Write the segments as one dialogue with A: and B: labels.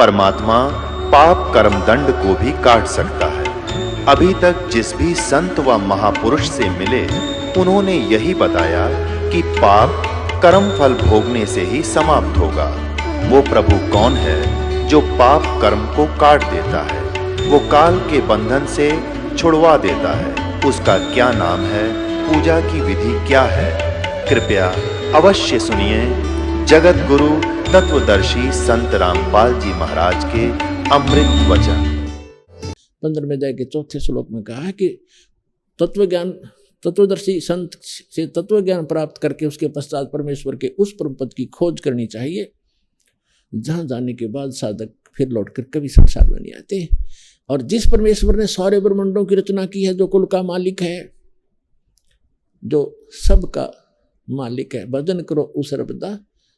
A: परमात्मा पाप कर्म दंड को भी काट सकता है। अभी तक जिस भी संत व महापुरुष से मिले, उन्होंने यही बताया कि पाप कर्म फल भोगने से ही समाप्त होगा। वो प्रभु कौन है जो पाप कर्म को काट देता है, वो काल के बंधन से छुड़वा देता है। उसका क्या नाम है, पूजा की विधि क्या है? कृपया अवश्य सुनिए जगत गुरु तत्वदर्शी संत रामपाल जी महाराज के अमृत वचन।
B: 15वें अध्याय के 4थे श्लोक में कहा है कि तत्वदर्शी संत से तत्व ज्ञान प्राप्त करके उसके पश्चात परमेश्वर के उस परम पद की खोज करनी चाहिए, जहां जाने के बाद साधक फिर लौटकर कभी संसार में नहीं आते। और जिस परमेश्वर ने सारे ब्रह्मांडों की रचना की है, जो कुल का मालिक है, जो सबका मालिक है, भजन करो उस रबदा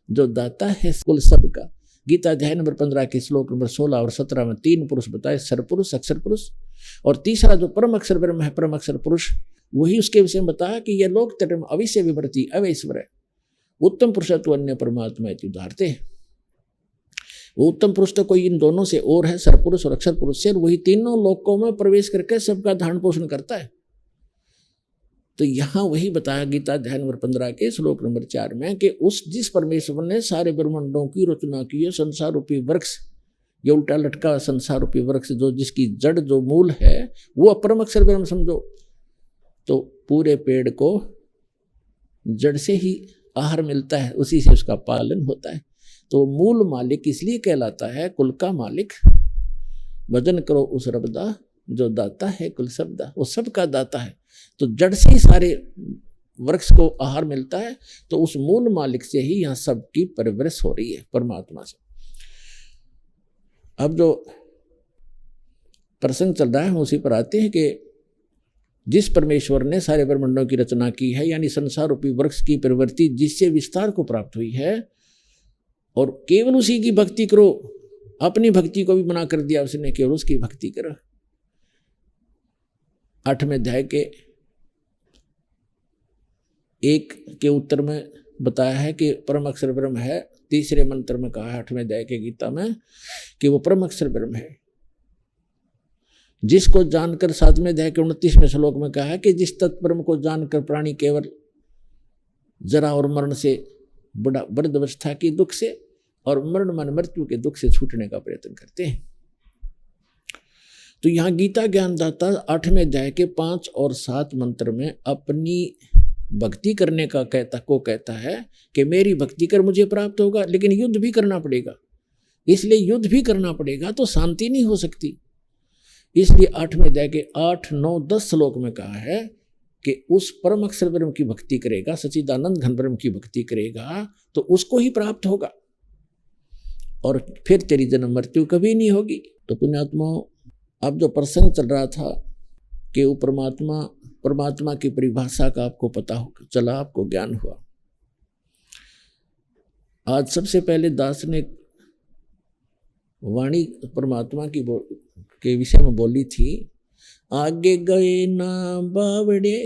B: जो दाता है कुल सबका। गीता अध्याय नंबर 15 के श्लोक नंबर 16 और 17 में 3 पुरुष बताए, सरपुरुष, अक्षर पुरुष, और तीसरा जो परम अक्षर ब्रह्म है, परम अक्षर पुरुष, वही उसके विषय में बताया कि यह लोक तटम अविश्य विवर्ती अवैश्वर है, उत्तम पुरुषत्व अन्य परमात्मा उदाहरते। वो उत्तम पुरुष तो कोई इन दोनों से और है, सरपुरुष और अक्षर पुरुष से, वही तीनों लोकों में प्रवेश करके सबका धारण पोषण करता है। तो यहाँ वही बताया गीता अध्याय नंबर 15 के श्लोक नंबर 4 में कि उस जिस परमेश्वर ने सारे ब्रह्मांडों की रचना की है, संसार रूपी वृक्ष, ये उल्टा लटका संसार रूपी वृक्ष, जो जिसकी जड़ जो मूल है वो परम अक्षर ब्रह्म समझो, तो पूरे पेड़ को जड़ से ही आहार मिलता है, उसी से उसका पालन होता है। तो मूल मालिक इसलिए कहलाता है कुल का मालिक। भजन करो उस रबदा जो दाता है कुल सबदा, वो सबका दाता है। तो जड़ से ही सारे वृक्ष को आहार मिलता है, तो उस मूल मालिक से ही यहाँ सबकी परवरिश हो रही है, परमात्मा से। अब जो प्रसंग चल रहा है हम उसी पर आते हैं कि जिस परमेश्वर ने सारे ब्रह्मांडों की रचना की है, यानी संसार रूपी वृक्ष की प्रवृत्ति जिससे विस्तार को प्राप्त हुई है, और केवल उसी की भक्ति करो, अपनी भक्ति को भी मना कर दिया उसने, केवल उसकी भक्ति करो। 8वें अध्याय के 1 के उत्तर में बताया है कि परम अक्षर ब्रह्म है। तीसरे मंत्र में कहा है 8वें अध्याय के गीता में कि वो परम अक्षर ब्रह्म है, जिसको जानकर 7वें अध्याय के 29वें श्लोक में कहा है कि जिस तत्ब्रह्म को जानकर प्राणी केवल जरा और मरण से वृद्धावस्था की दुख से और मरण मन मृत्यु के दुख से छूटने का प्रयत्न करते हैं। तो यहाँ गीता ज्ञानदाता 8वें अध्याय के 5 और 7 मंत्र में अपनी भक्ति करने का कहता है कि मेरी भक्ति कर मुझे प्राप्त होगा, लेकिन युद्ध भी करना पड़ेगा। इसलिए युद्ध भी करना पड़ेगा तो शांति नहीं हो सकती। इसलिए 8वें अध्याय के 8, 9, 10 श्लोक में कहा है कि उस परम अक्षर ब्रह्म की भक्ति करेगा, सच्चिदानंद घन ब्रह्म की भक्ति करेगा तो उसको ही प्राप्त होगा, और फिर तेरी जन्म मृत्यु कभी नहीं होगी। तो पुण्यात्माओं, अब जो प्रसंग चल रहा था कि वो परमात्मा की परिभाषा का आपको पता हो चला, आपको ज्ञान हुआ। आज सबसे पहले दास ने वाणी परमात्मा की के विषय में बोली थी, आगे गए ना बावड़े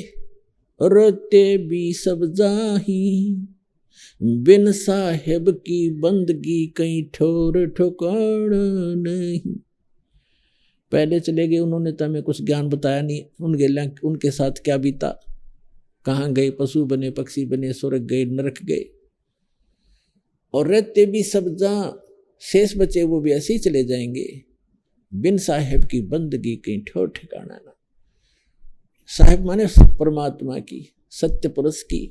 B: रोते भी सब जाही, बिन साहेब की बंदगी कहीं ठोर ठिकाना नहीं। पहले चले गए, उन्होंने तो हमें कुछ ज्ञान बताया नहीं, उनके साथ क्या बीता, कहाँ गए, पशु बने, पक्षी बने, स्वर्ग गए, नरक गए, और रहते भी सब जहाँ शेष बचे वो भी ऐसे ही चले जाएंगे। बिन साहेब की बंदगी कहीं ठोर ठिकाना ना। साहेब माने परमात्मा की, सत्य पुरुष की।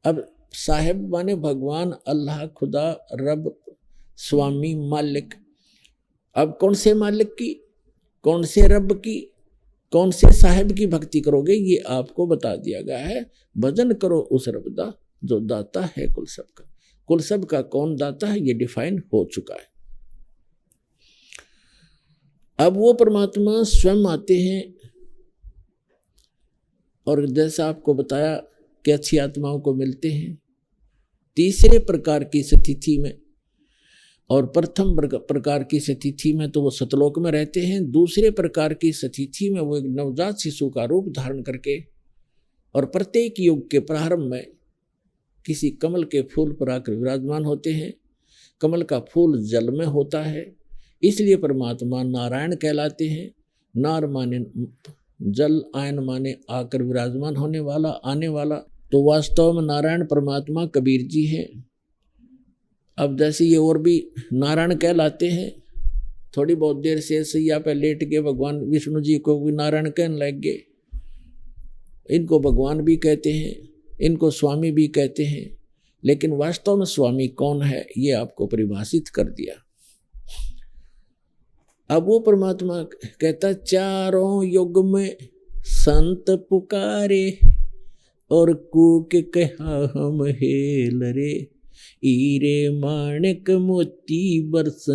B: अब साहेब माने भगवान, अल्लाह, खुदा, रब, स्वामी, मालिक। अब कौन से मालिक की, कौन से रब की, कौन से साहेब की भक्ति करोगे, ये आपको बता दिया गया है। भजन करो उस रबदा जो दाता है कुल सबका। कुल सबका कौन दाता है ये डिफाइन हो चुका है। अब वो परमात्मा स्वयं आते हैं, और जैसा आपको बताया कि अच्छी आत्माओं को मिलते हैं तीसरे प्रकार की स्थिति में, और प्रथम प्रकार की स्थिति में तो वो सतलोक में रहते हैं। दूसरे प्रकार की स्थिति में वो एक नवजात शिशु का रूप धारण करके, और प्रत्येक युग के प्रारंभ में किसी कमल के फूल पर आकर विराजमान होते हैं। कमल का फूल जल में होता है, इसलिए परमात्मा नारायण कहलाते हैं। नार माने जल, आयन माने आकर विराजमान होने वाला, आने वाला। तो वास्तव में नारायण परमात्मा कबीर जी हैं। अब जैसे ये और भी नारायण कहलाते हैं, थोड़ी बहुत देर से सैया पे लेट के भगवान विष्णु जी को भी नारायण कहने लग गए। इनको भगवान भी कहते हैं, इनको स्वामी भी कहते हैं, लेकिन वास्तव में स्वामी कौन है ये आपको परिभाषित कर दिया। अब वो परमात्मा कहता, चारों युग में संत पुकारे और कूक कहा हम हेल रे, हीरे माणिक मोती बरस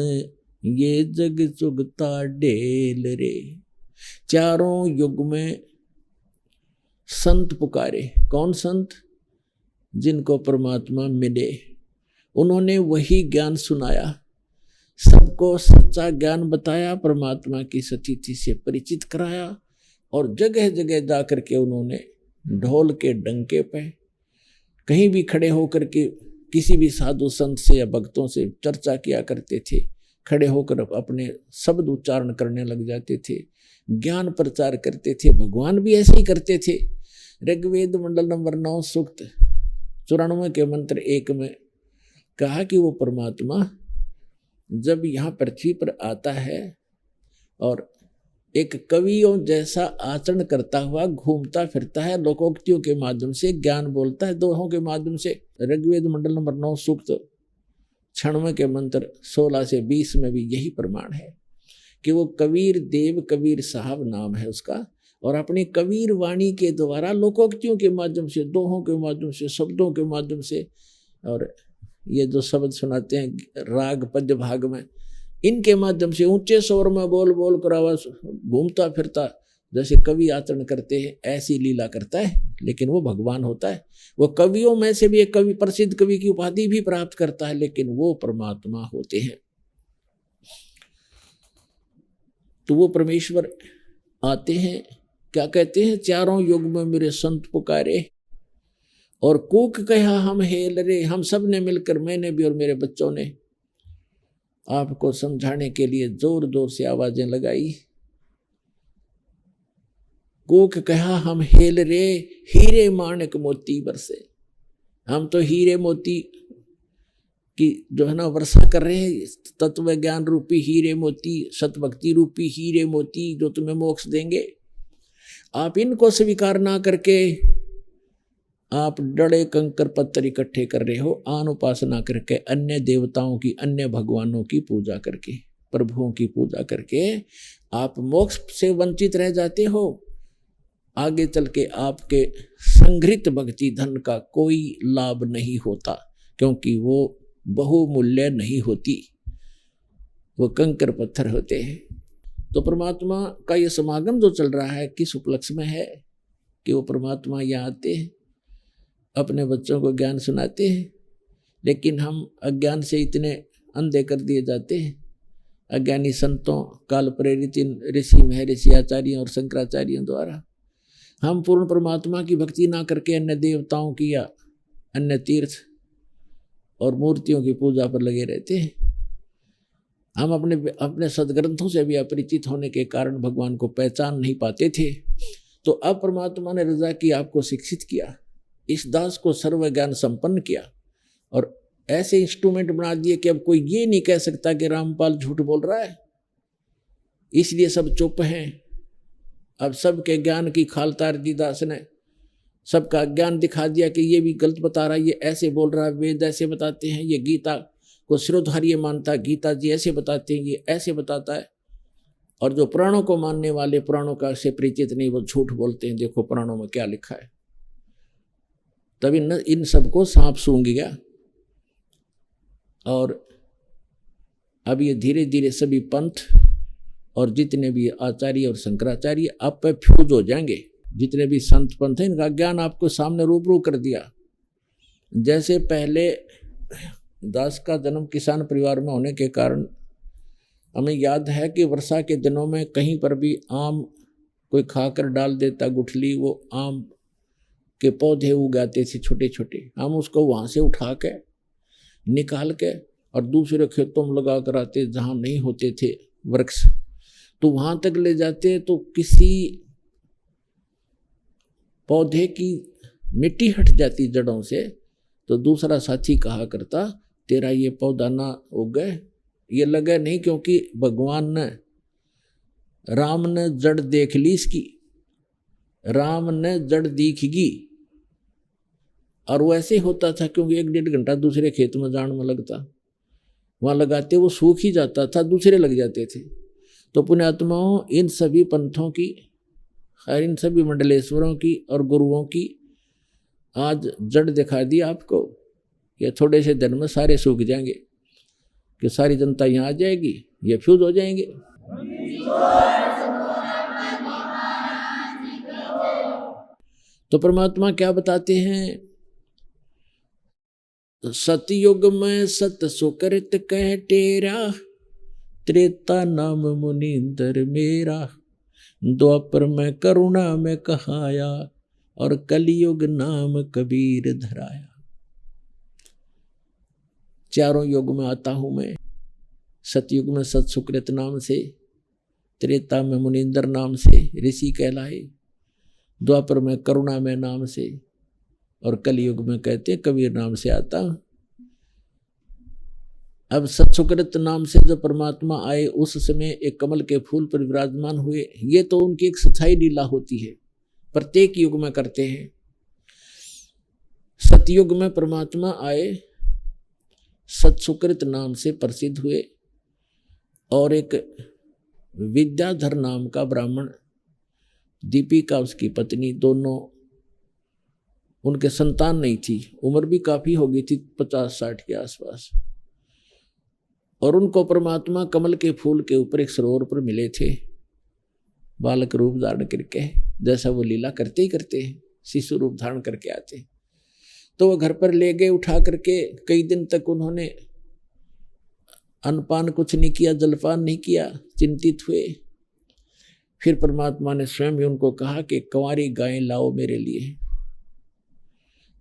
B: ये जग चुगता ढेल रे। चारों युग में संत पुकारे। कौन संत? जिनको परमात्मा मिले, उन्होंने वही ज्ञान सुनाया, सबको सच्चा ज्ञान बताया, परमात्मा की सतीथि से परिचित कराया, और जगह जगह जा करके उन्होंने ढोल के डंके पे कहीं भी खड़े होकर के किसी भी साधु संत से या भक्तों से चर्चा किया करते थे। खड़े होकर अपने शब्द उच्चारण करने लग जाते थे, ज्ञान प्रचार करते थे। भगवान भी ऐसे ही करते थे। ऋग्वेद मंडल नंबर 9 सूक्त 94 के मंत्र 1 में कहा कि वो परमात्मा जब यहाँ पृथ्वी पर आता है और एक कवियों जैसा आचरण करता हुआ घूमता फिरता है, लोकोक्तियों के माध्यम से ज्ञान बोलता है, दोहों के माध्यम से। ऋग्वेद मंडल नंबर 9 सूक्त 96 के मंत्र 16 से 20 में भी यही प्रमाण है कि वो कबीर देव, कबीर साहब नाम है उसका, और अपनी कबीर वाणी के द्वारा लोकोक्तियों के माध्यम से, दोहों के माध्यम से, शब्दों के माध्यम से, और ये जो शब्द सुनाते हैं राग पद्य भाग में, इनके माध्यम से ऊंचे स्वर में बोल बोल कर आवाज घूमता फिरता जैसे कवि आचरण करते हैं, ऐसी लीला करता है। लेकिन वो भगवान होता है। वो कवियों में से भी एक कवि, प्रसिद्ध कवि की उपाधि भी प्राप्त करता है, लेकिन वो परमात्मा होते हैं। तो वो परमेश्वर आते हैं, क्या कहते हैं, चारों युग में मेरे संत पुकारे और कूक कहा हम हेल रे। हम सब ने मिलकर, मैंने भी और मेरे बच्चों ने आपको समझाने के लिए जोर जोर से आवाजें लगाई। कूक कहा हम हेल रे, हीरे माणिक मोती बरसे। हम तो हीरे मोती की जो है ना वर्षा कर रहे हैं, तत्व ज्ञान रूपी हीरे मोती, सतभक्ति रूपी हीरे मोती जो तुम्हें मोक्ष देंगे। आप इनको स्वीकार ना करके आप डड़े कंकर पत्थर इकट्ठे कर रहे हो, आन उपासना करके, अन्य देवताओं की, अन्य भगवानों की पूजा करके, प्रभुओं की पूजा करके आप मोक्ष से वंचित रह जाते हो। आगे चल के आपके संग्रहित भक्ति धन का कोई लाभ नहीं होता, क्योंकि वो बहुमूल्य नहीं होती, वो कंकर पत्थर होते हैं। तो परमात्मा का ये समागम जो चल रहा है किस उपलक्ष्य में है कि वो परमात्मा यहाँ आते हैं, अपने बच्चों को ज्ञान सुनाते हैं, लेकिन हम अज्ञान से इतने अंधे कर दिए जाते हैं। अज्ञानी संतों, काल प्रेरित इन ऋषि महर्षि आचार्यों और शंकराचार्यों द्वारा हम पूर्ण परमात्मा की भक्ति ना करके अन्य देवताओं की या अन्य तीर्थ और मूर्तियों की पूजा पर लगे रहते हैं। हम अपने सदग्रंथों से भी अपरिचित होने के कारण भगवान को पहचान नहीं पाते थे। तो अब परमात्मा ने रजा की, आपको शिक्षित किया, इस दास को सर्व ज्ञान संपन्न किया और ऐसे इंस्ट्रूमेंट बना दिए कि अब कोई ये नहीं कह सकता कि रामपाल झूठ बोल रहा है, इसलिए सब चुप हैं। अब सबके ज्ञान की खाल तार दी दास ने, सबका ज्ञान दिखा दिया कि ये भी गलत बता रहा है, ये ऐसे बोल रहा है, वेद ऐसे बताते हैं, ये गीता को शिरोधार्य मानता, गीता जी ऐसे बताते हैं, ये ऐसे बताता है। और जो पुराणों को मानने वाले, पुराणों का से परिचित नहीं, वो झूठ बोलते हैं, देखो पुराणों में क्या लिखा है। तभी इन सबको सांप सूंघ गया और अब ये धीरे धीरे सभी पंथ और जितने भी आचार्य और शंकराचार्य आप पे फ्यूज हो जाएंगे। जितने भी संत पंथ हैं, इनका ज्ञान आपको सामने रूबरू कर दिया। जैसे पहले दास का जन्म किसान परिवार में होने के कारण हमें याद है कि वर्षा के दिनों में कहीं पर भी आम कोई खाकर डाल देता गुठली, वो आम के पौधे उगाते थे छोटे छोटे। हम उसको वहाँ से उठा के निकाल के और दूसरे खेतों में लगा कर आते जहाँ नहीं होते थे वृक्ष, तो वहां तक ले जाते तो किसी पौधे की मिट्टी हट जाती जड़ों से, तो दूसरा साथी कहा करता तेरा ये पौधा ना उगे, ये लगे नहीं, क्योंकि भगवान ने राम ने जड़ देख ली इसकी, राम ने जड़ दिखेगी। और वो ऐसे होता था क्योंकि 1-1.5 घंटा दूसरे खेत में जान में लगता, वहां लगाते वो सूख ही जाता था, दूसरे लग जाते थे। तो पुण्यात्माओं, इन सभी पंथों की और इन सभी मंडलेश्वरों की और गुरुओं की आज जड़ दिखा दी आपको। ये थोड़े से दिन में सारे सूख जाएंगे, कि सारी जनता यहाँ आ जाएगी, ये फ्यूज हो जाएंगे। तो परमात्मा क्या बताते हैं, सतयुग में सत सुकृत कह टेरा, त्रेता नाम मुनींदर मेरा, द्वापर में करुणा में कहाया, और कलयुग नाम कबीर धराया। चारों युग में आता हूं मैं। सतयुग में सत सुकृत नाम से, त्रेता में मुनींदर नाम से ऋषि कहलाए, द्वापर में करुणा में नाम से, और कलयुग में कहते कबीर नाम से आता। अब सत्सुकृत नाम से जब परमात्मा आए उस समय एक कमल के फूल पर विराजमान हुए। ये तो उनकी एक स्थायी लीला होती है, प्रत्येक युग में करते हैं। सतयुग में परमात्मा आए, सत्सुकृत नाम से प्रसिद्ध हुए, और एक विद्याधर नाम का ब्राह्मण, दीपिका उसकी पत्नी, दोनों, उनके संतान नहीं थी, उम्र भी काफी हो गई थी 50-60 के आसपास, और उनको परमात्मा कमल के फूल के ऊपर एक सरोवर पर मिले थे, बालक रूप धारण करके, जैसा वो लीला करते ही करते हैं, शिशु रूप धारण करके आते। तो वो घर पर ले गए उठा करके। कई दिन तक उन्होंने अन्नपान कुछ नहीं किया, जलपान नहीं किया, चिंतित हुए। फिर परमात्मा ने स्वयं ही उनको कहा कि कंवारी गायें लाओ मेरे लिए।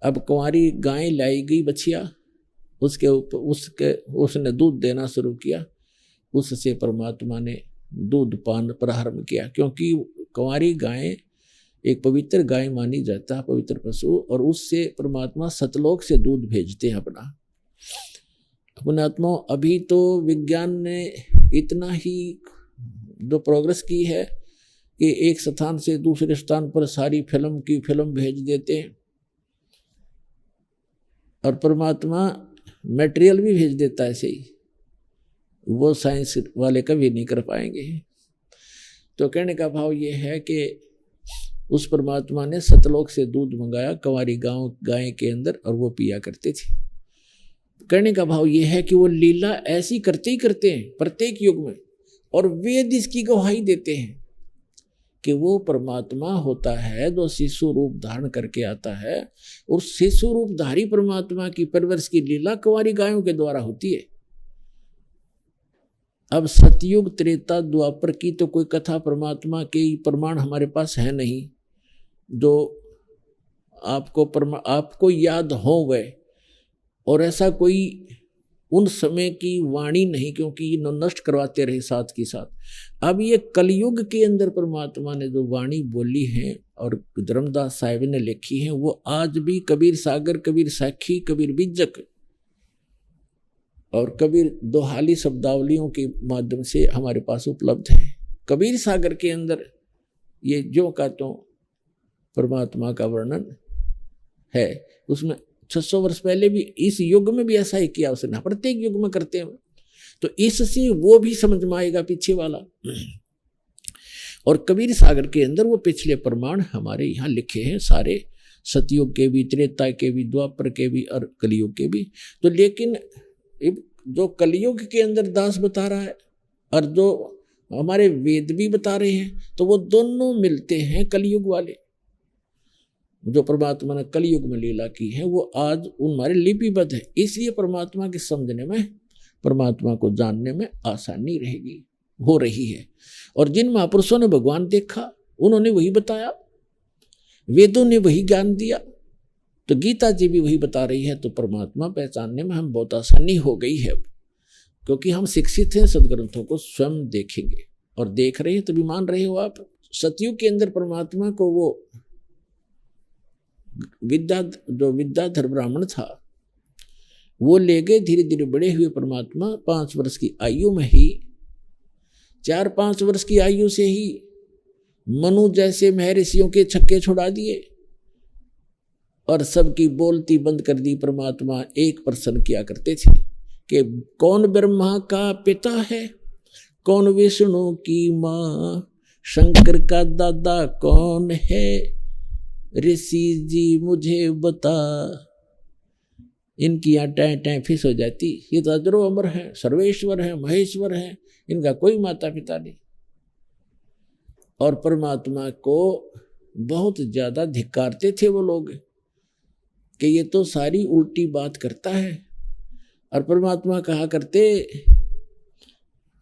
B: अब कुंवारी गाय लाई गई बछिया, उसके ऊपर उसने दूध देना शुरू किया। उससे परमात्मा ने दूध पान प्रारंभ किया, क्योंकि कुंवारी गाय एक पवित्र गाय मानी जाता है, पवित्र पशु, और उससे परमात्मा सतलोक से दूध भेजते हैं अपना। पुण्यात्मा, अभी तो विज्ञान ने इतना ही जो प्रोग्रेस की है कि एक स्थान से दूसरे स्थान पर सारी फिल्म की फिल्म भेज देते हैं, और परमात्मा मटेरियल भी भेज देता है ऐसे ही। वो साइंस वाले कभी नहीं कर पाएंगे। तो कहने का भाव ये है कि उस परमात्मा ने सतलोक से दूध मंगाया कंवारी गाय के अंदर, और वो पिया करते थे। कहने का भाव ये है कि वो लीला ऐसी करते ही करते हैं प्रत्येक युग में, और वेद इसकी गवाही देते हैं कि वो परमात्मा होता है जो शिशु रूप धारण करके आता है, और शिशु रूपधारी परमात्मा की परवरिश की लीला कुंवारी गायों के द्वारा होती है। अब सतयुग त्रेता द्वापर की तो कोई कथा परमात्मा के प्रमाण हमारे पास है नहीं जो आपको याद हो वह, और ऐसा कोई उन समय की वाणी नहीं, क्योंकि ये नष्ट करवाते रहे साथ के साथ। अब ये कलयुग के अंदर परमात्मा ने जो वाणी बोली है और धर्मदास साहिब ने लिखी है, वो आज भी कबीर सागर, कबीर साखी, कबीर बिज्जक और कबीर दोहाली शब्दावलियों के माध्यम से हमारे पास उपलब्ध है। कबीर सागर के अंदर ये जो का तो परमात्मा का वर्णन है, उसमें 600 वर्ष पहले भी इस युग में भी ऐसा ही किया उसने, प्रत्येक युग में करते हैं। तो इससे वो भी समझ में आएगा पीछे वाला। और कबीर सागर के अंदर वो पिछले प्रमाण हमारे यहाँ लिखे हैं सारे, सतयुग के भी, त्रेता के भी, द्वापर के भी और कलयुग के भी। तो लेकिन जो कलयुग के अंदर दास बता रहा है और जो हमारे वेद भी बता रहे हैं, तो वो दोनों मिलते हैं कलयुग वाले। जो परमात्मा ने कलयुग में लीला की है वो आज उन हमारे लिपिबद्ध है, इसलिए परमात्मा के समझने में, परमात्मा को जानने में आसानी रहेगी, हो रही है। और जिन महापुरुषों ने भगवान देखा उन्होंने वही बताया, वेदों ने वही ज्ञान दिया, तो गीता जी भी वही बता रही है। तो परमात्मा पहचानने में हम बहुत आसानी हो गई है। क्योंकि हम शिक्षित हैं, सदग्रंथों को स्वयं देखेंगे और देख रहे हैं तभी मान रहे हो आप। सतयुग के अंदर परमात्मा को वो जो विद्याधर ब्राह्मण था वो ले गए। धीरे धीरे बड़े हुए परमात्मा 5 वर्ष की आयु में ही, 4-5 वर्ष की आयु से ही मनु जैसे महर्षियों के छक्के छुड़ा दिए और सबकी बोलती बंद कर दी। परमात्मा एक प्रश्न किया करते थे कि कौन ब्रह्मा का पिता है, कौन विष्णु की माँ, शंकर का दादा कौन है, ऋषि जी मुझे बता। इनकी यहाँ टैं टैं फिस हो जाती। ये तो अजरो अमर है, सर्वेश्वर है, महेश्वर है, इनका कोई माता पिता नहीं। और परमात्मा को बहुत ज्यादा धिक्कारते थे वो लोग कि ये तो सारी उल्टी बात करता है। और परमात्मा कहा करते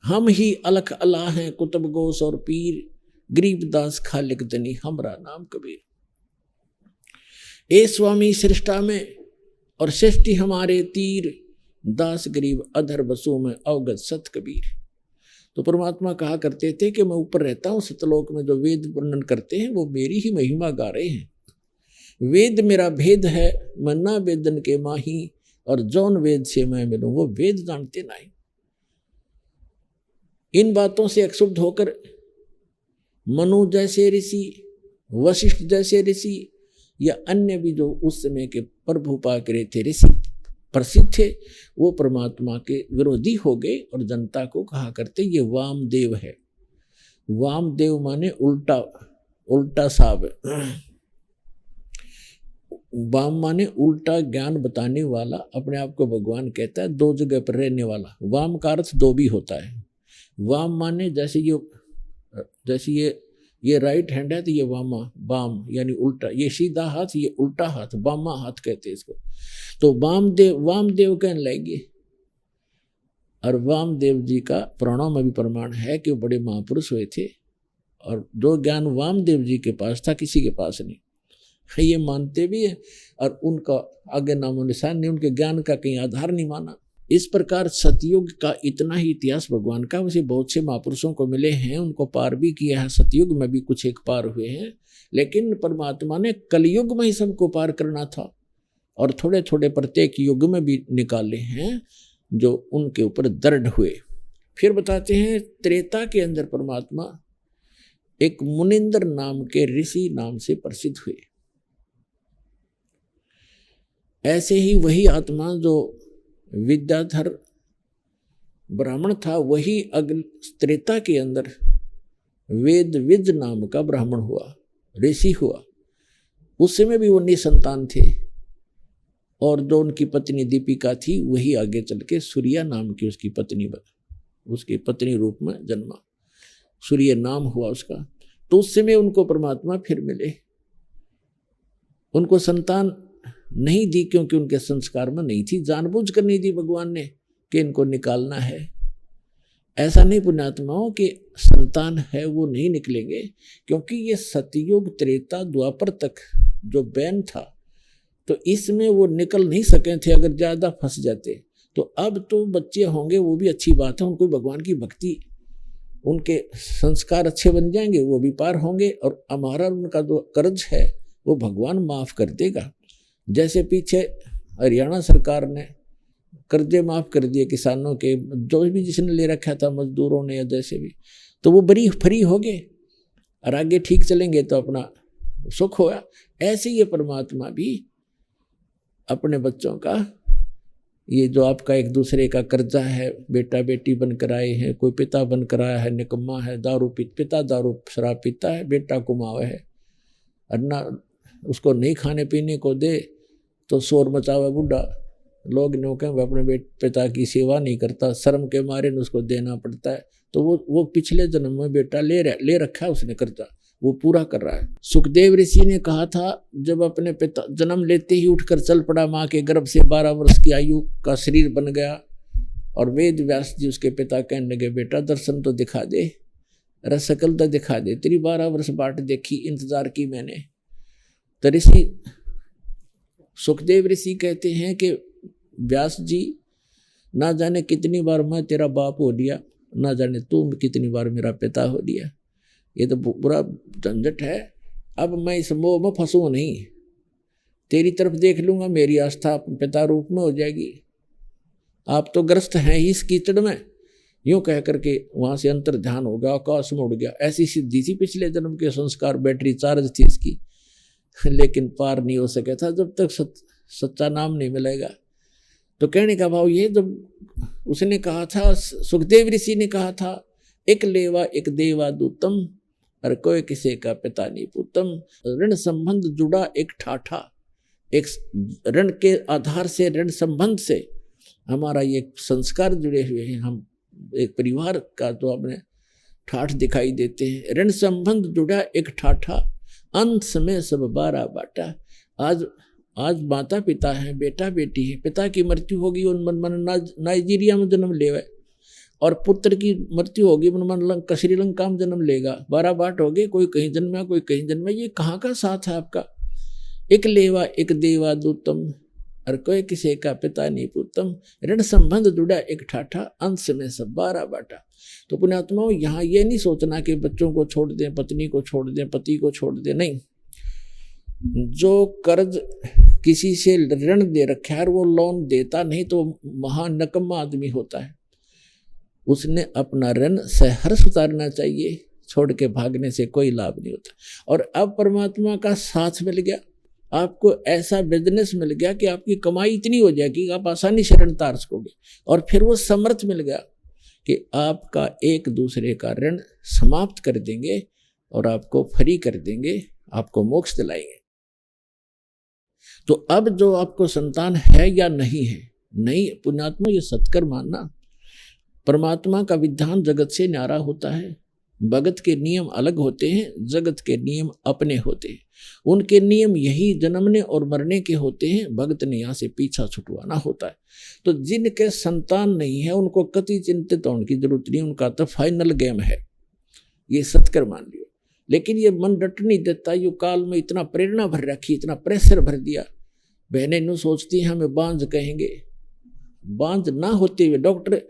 B: हम ही अलख अल्लाह हैं, कुतुब गोस और पीर, गरीबदास खालिक दनी हमरा नाम कबीर। ए स्वामी सृष्टा में और सृष्टि हमारे तीर, दास गरीब अधर बसों में अवगत सत कबीर। तो परमात्मा कहा करते थे कि मैं ऊपर रहता हूँ सतलोक में, जो वेद वर्णन करते हैं वो मेरी ही महिमा गा रहे हैं। वेद मेरा भेद है, मैं ना वेदन के माही, और जौन वेद से मैं मिलूं वो वेद जानते नहीं। इन बातों से अक्षुब्ध होकर मनु जैसे ऋषि, वशिष्ठ जैसे ऋषि या अन्य भी जो उस समय के प्रभु पाक रहे थे ऋषि प्रसिद्ध थे, वो परमात्मा के विरोधी हो गए और जनता को कहा करते ये वामदेव है। वामदेव माने उल्टा, उल्टा साहब। वाम माने उल्टा ज्ञान बताने वाला, अपने आप को भगवान कहता है, 2 जगह पर रहने वाला। वाम का अर्थ 2 भी होता है। वाम माने जैसे ये राइट हैंड है तो ये वामा, वाम यानी उल्टा, ये सीधा हाथ, ये उल्टा हाथ, वामा हाथ कहते हैं इसको। तो वामदेव कहने लगे। और वामदेव जी का पुराणों में भी प्रमाण है कि वो बड़े महापुरुष हुए थे, और जो ज्ञान वामदेव जी के पास था किसी के पास नहीं, ये मानते भी है। और उनका आगे नामो निशान नहीं, उनके ज्ञान का कहीं आधार नहीं माना। इस प्रकार सतयुग का इतना ही इतिहास भगवान का वैसे बहुत से महापुरुषों को मिले हैं, उनको पार भी किया है। सतयुग में भी कुछ एक पार हुए हैं, लेकिन परमात्मा ने कलयुग में ही सबको पार करना था और थोड़े थोड़े प्रत्येक युग में भी निकाले हैं जो उनके ऊपर दृढ़ हुए। फिर बताते हैं त्रेता के अंदर परमात्मा एक मुनिंद्र नाम के ऋषि नाम से प्रसिद्ध हुए। ऐसे ही वही आत्मा जो विद्याधर ब्राह्मण था, वही त्रेता के अंदर वेदविद नाम का ब्राह्मण हुआ, ऋषि हुआ। उस समय भी वो निसंतान थे, और जो उनकी पत्नी दीपिका थी वही आगे चल के सूर्या नाम की उसकी पत्नी उसकी पत्नी रूप में जन्मा, सूर्य नाम हुआ उसका। तो उस समय उनको परमात्मा फिर मिले। उनको संतान नहीं दी क्योंकि उनके संस्कार में नहीं थी, जानबूझ कर नहीं दी भगवान ने कि इनको निकालना है। ऐसा नहीं पुण्यात्माओं कि संतान है वो नहीं निकलेंगे, क्योंकि ये सतयुग त्रेता द्वापर तक जो बैन था तो इसमें वो निकल नहीं सके थे, अगर ज़्यादा फंस जाते। तो अब तो बच्चे होंगे वो भी अच्छी बात है, उनको भगवान की भक्ति, उनके संस्कार अच्छे बन जाएंगे, वो भी पार होंगे, और हमारा उनका जो कर्ज है वो भगवान माफ़ कर देगा। जैसे पीछे हरियाणा सरकार ने कर्जे माफ़ कर दिए किसानों के, जो भी जिसने ले रखा था मजदूरों ने या जैसे भी, तो वो बड़ी फ्री हो गए और आगे ठीक चलेंगे तो अपना सुख होगा। ऐसे ये परमात्मा भी अपने बच्चों का, ये जो आपका एक दूसरे का कर्जा है, बेटा बेटी बनकर आए हैं, कोई पिता बनकर आया है निकम्मा है, पिता दारू शराब पीता है, बेटा कुमावा है, और ना उसको नहीं खाने पीने को दे तो शोर मचावा बुढ़ा, लोग नो कहें अपने पिता की सेवा नहीं करता, शर्म के मारे न उसको देना पड़ता है। तो वो पिछले जन्म में बेटा ले रखा है उसने कर्जा, वो पूरा कर रहा है। सुखदेव ऋषि ने कहा था, जब अपने पिता जन्म लेते ही उठकर चल पड़ा माँ के गर्भ से, 12 वर्ष की आयु का शरीर बन गया, और वेद व्यास जी उसके पिता कहने लगे बेटा दर्शन तो दिखा दे, रसकल तो दिखा दे, तेरी 12 वर्ष बाट देखी, इंतजार की मैंने। तो ऋषि सुखदेव ऋषि कहते हैं कि व्यास जी ना जाने कितनी बार मैं तेरा बाप हो लिया, ना जाने तू कितनी बार मेरा पिता हो लिया। ये तो बुरा झंझट है। अब मैं इस मोह में फंसूं नहीं, तेरी तरफ देख लूंगा, मेरी आस्था पिता रूप में हो जाएगी। आप तो ग्रस्त हैं ही इस कीचड़ में। यूं कह करके वहां से अंतर ध्यान हो गया, आकाश में उड़ गया। ऐसी सिद्धि थी पिछले जन्म के संस्कार, बैटरी चार्ज थी इसकी, लेकिन पार नहीं हो सका था जब तक सच्चा नाम नहीं मिलेगा। तो कहने का भाव ये, जब उसने कहा था, सुखदेव ऋषि ने कहा था, एक लेवा एक देवा दूतम, और कोई किसी का पिता नहीं पूतम। ऋण संबंध जुड़ा एक ठाठा, एक ऋण के आधार से, ऋण संबंध से हमारा ये संस्कार जुड़े हुए हैं। हम एक परिवार का तो अपने ठाठ दिखाई देते हैं। ऋण संबंध जुड़ा एक ठाठा, अंत में सब बारा बाटा। आज माता पिता हैं, बेटा बेटी है, पिता की मृत्यु होगी मन नाइजीरिया में जन्म लेवे, और पुत्र की मृत्यु होगी मन श्रीलंका में जन्म लेगा। 12 बाट हो गए, कोई कहीं जन्मा कोई कहीं जन्मा। ये कहाँ का साथ है आपका? एक लेवा एक देवा दूतम, और कोई किसी का पिता नहीं पूतम। ऋण संबंध जुड़ा एक ठाठा, अंश में सब 12 बाटा। तो पुण्यात्माओं, यहाँ ये नहीं सोचना कि बच्चों को छोड़ दें, पत्नी को छोड़ दें, पति को छोड़ दें, नहीं। जो कर्ज किसी से ऋण दे रखा है, वो लोन देता नहीं तो महान नकम्मा आदमी होता है। उसने अपना ऋण सहर्ष उतारना चाहिए, छोड़ के भागने से कोई लाभ नहीं होता। और अब परमात्मा का साथ मिल गया, आपको ऐसा बिजनेस मिल गया कि आपकी कमाई इतनी हो जाएगी कि आप आसानी से ऋण उतार सकोगे। और फिर वो समर्थ मिल गया कि आपका एक दूसरे का ऋण समाप्त कर देंगे और आपको फ्री कर देंगे, आपको मोक्ष दिलाएंगे। तो अब जो आपको संतान है या नहीं है, नहीं पुण्यात्मा, ये सत्कर मानना। परमात्मा का विधान जगत से न्यारा होता है। भगत के नियम अलग होते हैं, जगत के नियम अपने होते हैं। उनके नियम यही जन्मने और मरने के होते हैं, भगत ने यहाँ से पीछा छुटवाना होता है। तो जिनके संतान नहीं है उनको कति चिंतित होने की जरूरत नहीं, उनका तो फाइनल गेम है, ये सत्कर मान लियो। लेकिन ये मन डट नहीं देता। यु काल में इतना प्रेरणा भर रखी, इतना प्रेशर भर दिया। बहनें नु सोचती हैं हमें बांझ कहेंगे, बांझ ना होते हुए। डॉक्टर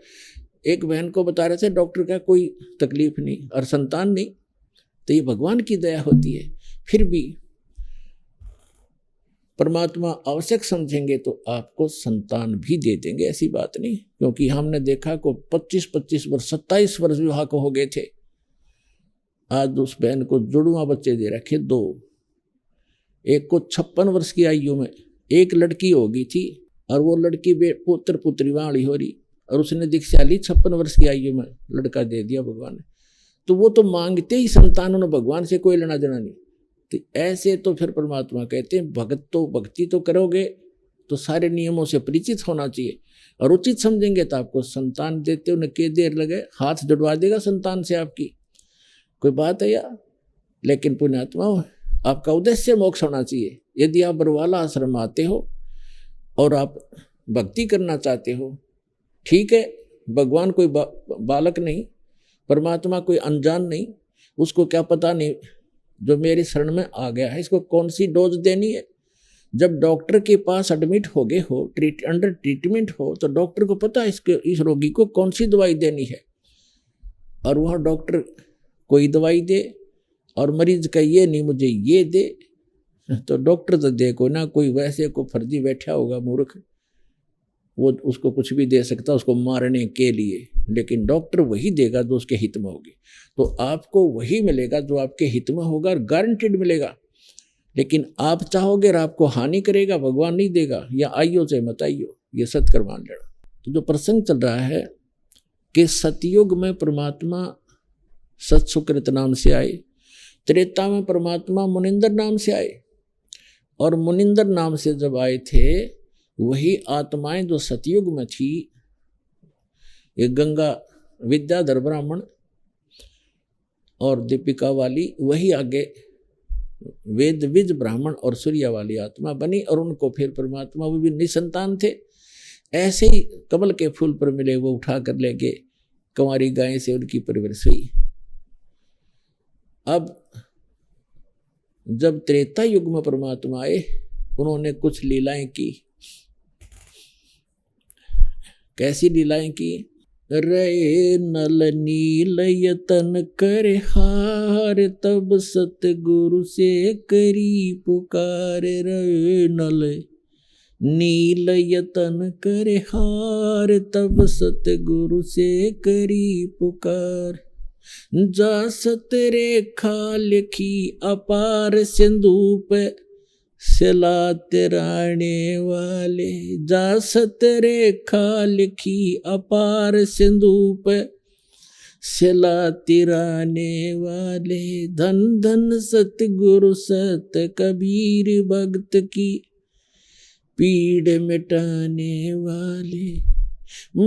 B: एक बहन को बता रहे थे, डॉक्टर का कोई तकलीफ नहीं और संतान नहीं, तो ये भगवान की दया होती है। फिर भी परमात्मा आवश्यक समझेंगे तो आपको संतान भी दे देंगे, ऐसी बात नहीं। क्योंकि हमने देखा को 25-25 वर्ष 27 वर्ष विवाह को हो गए थे, आज उस बहन को जुड़वा बच्चे दे रखे 2। एक को 56 वर्ष की आयु में एक लड़की होगी थी, और वो लड़की पुत्र पुत्री वाली हो रही, और उसने दीक्षाली 56 वर्ष की आयु में लड़का दे दिया भगवान ने। तो वो तो मांगते ही संतान, उन्होंने भगवान से कोई लेना देना नहीं। तो ऐसे तो फिर परमात्मा कहते हैं, भगत तो भक्ति तो करोगे तो सारे नियमों से परिचित होना चाहिए, और उचित समझेंगे तो आपको संतान देते। उन्हें के देर लगे, हाथ जुड़वा देगा संतान से आपकी, कोई बात है यार। लेकिन पुण्यात्मा, आपका उद्देश्य मोक्ष होना चाहिए। यदि आप बरवाला आश्रम आते हो और आप भक्ति करना चाहते हो, ठीक है, भगवान कोई बालक नहीं, परमात्मा कोई अनजान नहीं, उसको क्या पता नहीं जो मेरे शरण में आ गया है इसको कौन सी डोज देनी है। जब डॉक्टर के पास एडमिट हो गए हो, अंडर ट्रीटमेंट हो, तो डॉक्टर को पता है इस रोगी को कौन सी दवाई देनी है। और वह डॉक्टर कोई दवाई दे और मरीज का ये नहीं मुझे ये दे, तो डॉक्टर तो देखो ना, कोई वैसे को फर्जी बैठा होगा मूर्ख, वो उसको कुछ भी दे सकता उसको मारने के लिए, लेकिन डॉक्टर वही देगा जो उसके हित में होगी। तो आपको वही मिलेगा जो आपके हित में होगा, और गारंटेड मिलेगा। लेकिन आप चाहोगे और आपको हानि करेगा, भगवान नहीं देगा। या आइयो से मत आइयो, ये सत्कर मान लेना। तो जो प्रसंग चल रहा है कि सतयुग में परमात्मा सत्सुकृत नाम से आए, त्रेता में परमात्मा मुनिंदर नाम से आए, और मुनिंदर नाम से जब आए थे वही आत्माएं जो सतयुग में थी, ये गंगा विद्याधर ब्राह्मण और दीपिका वाली, वही आगे वेद विज ब्राह्मण और सूर्या वाली आत्मा बनी, और उनको फिर परमात्मा, वो भी निसंतान थे, ऐसे ही कमल के फूल पर मिले वो उठा कर ले गए, कंवारी गाय से उनकी परवरिश हुई। अब जब त्रेता युग में परमात्मा आए, उन्होंने कुछ लीलाएं की। कैसी लीलाएं की। रे नल नील यतन कर हार, तब सतगुरु से करी पुकार। रे नल नील यतन कर हार, तब सतगुरु से करी पुकार। जा सतरेखा लिखी अपार सिंधु पे, सिला तिराने वाले। जा सतरेखा लिखी अपार सिंधु पे, सिला तिराने वाले। धन धन सतगुरु सत कबीर, भक्त की पीड़ मिटाने वाले।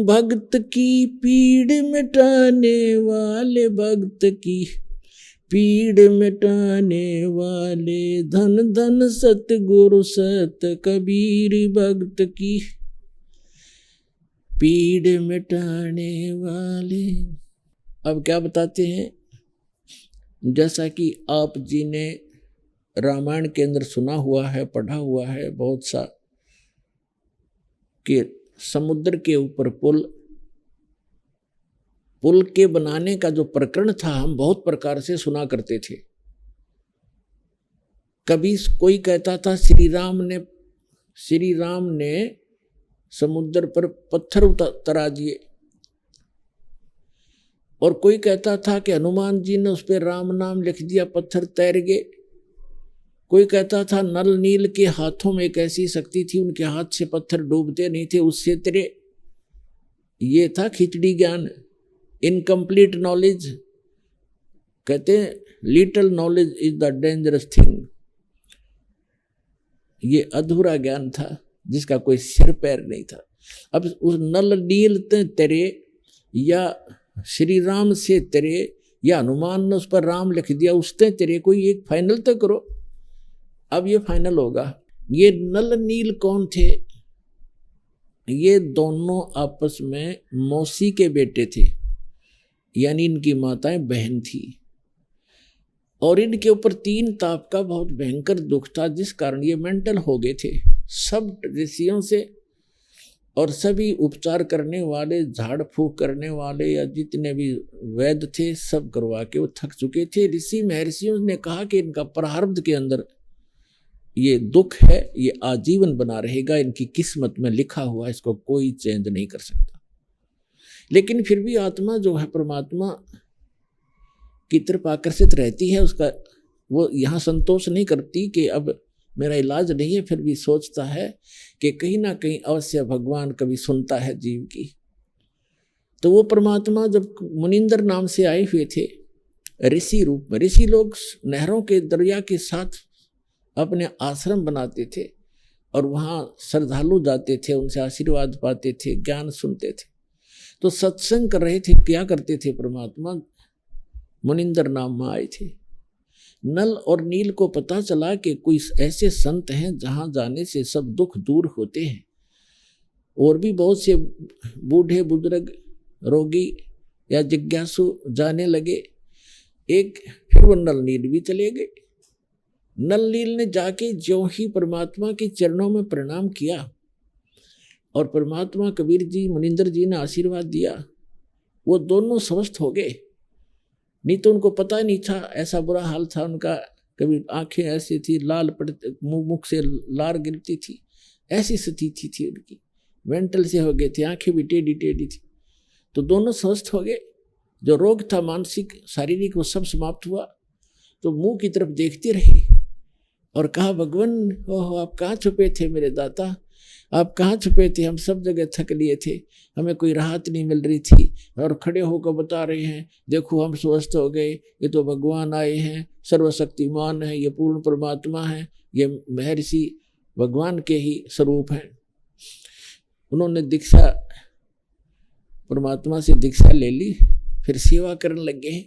B: भक्त की पीड़ मिटाने वाले, भक्त की पीड़ मिटाने वाले। धन धन सतगुरु सत कबीर, भक्त की पीड़ मिटाने वाले। अब क्या बताते हैं, जैसा कि आप जी ने रामायण के अंदर सुना हुआ है, पढ़ा हुआ है बहुत सा, कि समुद्र के ऊपर पुल के बनाने का जो प्रकरण था, हम बहुत प्रकार से सुना करते थे। कभी कोई कहता था श्री राम ने समुद्र पर पत्थर उतरा दिए, और कोई कहता था कि हनुमान जी ने उस पर राम नाम लिख दिया, पत्थर तैर गए। कोई कहता था नल नील के हाथों में एक ऐसी शक्ति थी, उनके हाथ से पत्थर डूबते नहीं थे, उससे तैरे। ये था खिचड़ी ज्ञान, इनकम्प्लीट नॉलेज। कहते हैं little knowledge is the dangerous thing. ये अधूरा ज्ञान था जिसका कोई सिर पैर नहीं था। अब उस नल नील तैरे, या श्री राम से तैरे, या हनुमान ने उस पर राम लिख दिया उससे तैरे, कोई एक फाइनल तो करो। अब ये फाइनल होगा। ये नल नील कौन थे? ये दोनों आपस में मौसी के बेटे थे, यानी इनकी माताएं बहन थी, और इनके ऊपर 3 ताप का बहुत भयंकर दुख था, जिस कारण ये मेंटल हो गए थे। सब ऋषियों से और सभी उपचार करने वाले, झाड़ फूक करने वाले, या जितने भी वैद्य थे, सब करवा के वो थक चुके थे। ऋषि महर्षियों ने कहा कि इनका प्रारब्ध के अंदर ये दुख है, ये आजीवन बना रहेगा, इनकी किस्मत में लिखा हुआ, इसको कोई चेंज नहीं कर सकता। लेकिन फिर भी आत्मा जो है परमात्मा की तरफ आकर्षित रहती है, उसका वो यहाँ संतोष नहीं करती कि अब मेरा इलाज नहीं है, फिर भी सोचता है कि कहीं ना कहीं अवश्य भगवान कभी सुनता है जीव की। तो वो परमात्मा जब मुनिंदर नाम से आए हुए थे ऋषि रूप में, ऋषि लोग नहरों के दरिया के साथ अपने आश्रम बनाते थे, और वहाँ श्रद्धालु जाते थे, उनसे आशीर्वाद पाते थे, ज्ञान सुनते थे। तो सत्संग कर रहे थे, क्या करते थे परमात्मा? मुनिंदर नाम में आए थे। नल और नील को पता चला कि कोई ऐसे संत हैं जहाँ जाने से सब दुख दूर होते हैं, और भी बहुत से बूढ़े बुजुर्ग, रोगी या जिज्ञासु जाने लगे। फिर वो नल नील भी चले गए। नल नील ने जाके ज्यों ही परमात्मा के चरणों में प्रणाम किया, और परमात्मा कबीर जी, मुनिंदर जी ने आशीर्वाद दिया, वो दोनों स्वस्थ हो गए। नहीं तो उनको पता नहीं था, ऐसा बुरा हाल था उनका। कभी आंखें ऐसी थी, लाल पड़ते, मुख से लार गिरती थी, ऐसी स्थिति थी उनकी। मेंटल से हो गए थे, आंखें भी टेढ़ी टेढ़ी थी। तो दोनों स्वस्थ हो गए। जो रोग था मानसिक शारीरिक, वो सब समाप्त हुआ। तो मुंह की तरफ देखते रहे और कहा, भगवान ओह आप कहाँ छुपे थे मेरे दाता, आप कहाँ छुपे थे? हम सब जगह थक लिए थे, हमें कोई राहत नहीं मिल रही थी, और खड़े होकर बता रहे हैं देखो हम स्वस्थ हो गए। ये तो भगवान आए हैं, सर्वशक्तिमान है, ये पूर्ण परमात्मा है, ये महर्षि भगवान के ही स्वरूप हैं। उन्होंने दीक्षा, परमात्मा से दीक्षा ले ली, फिर सेवा करने लगे।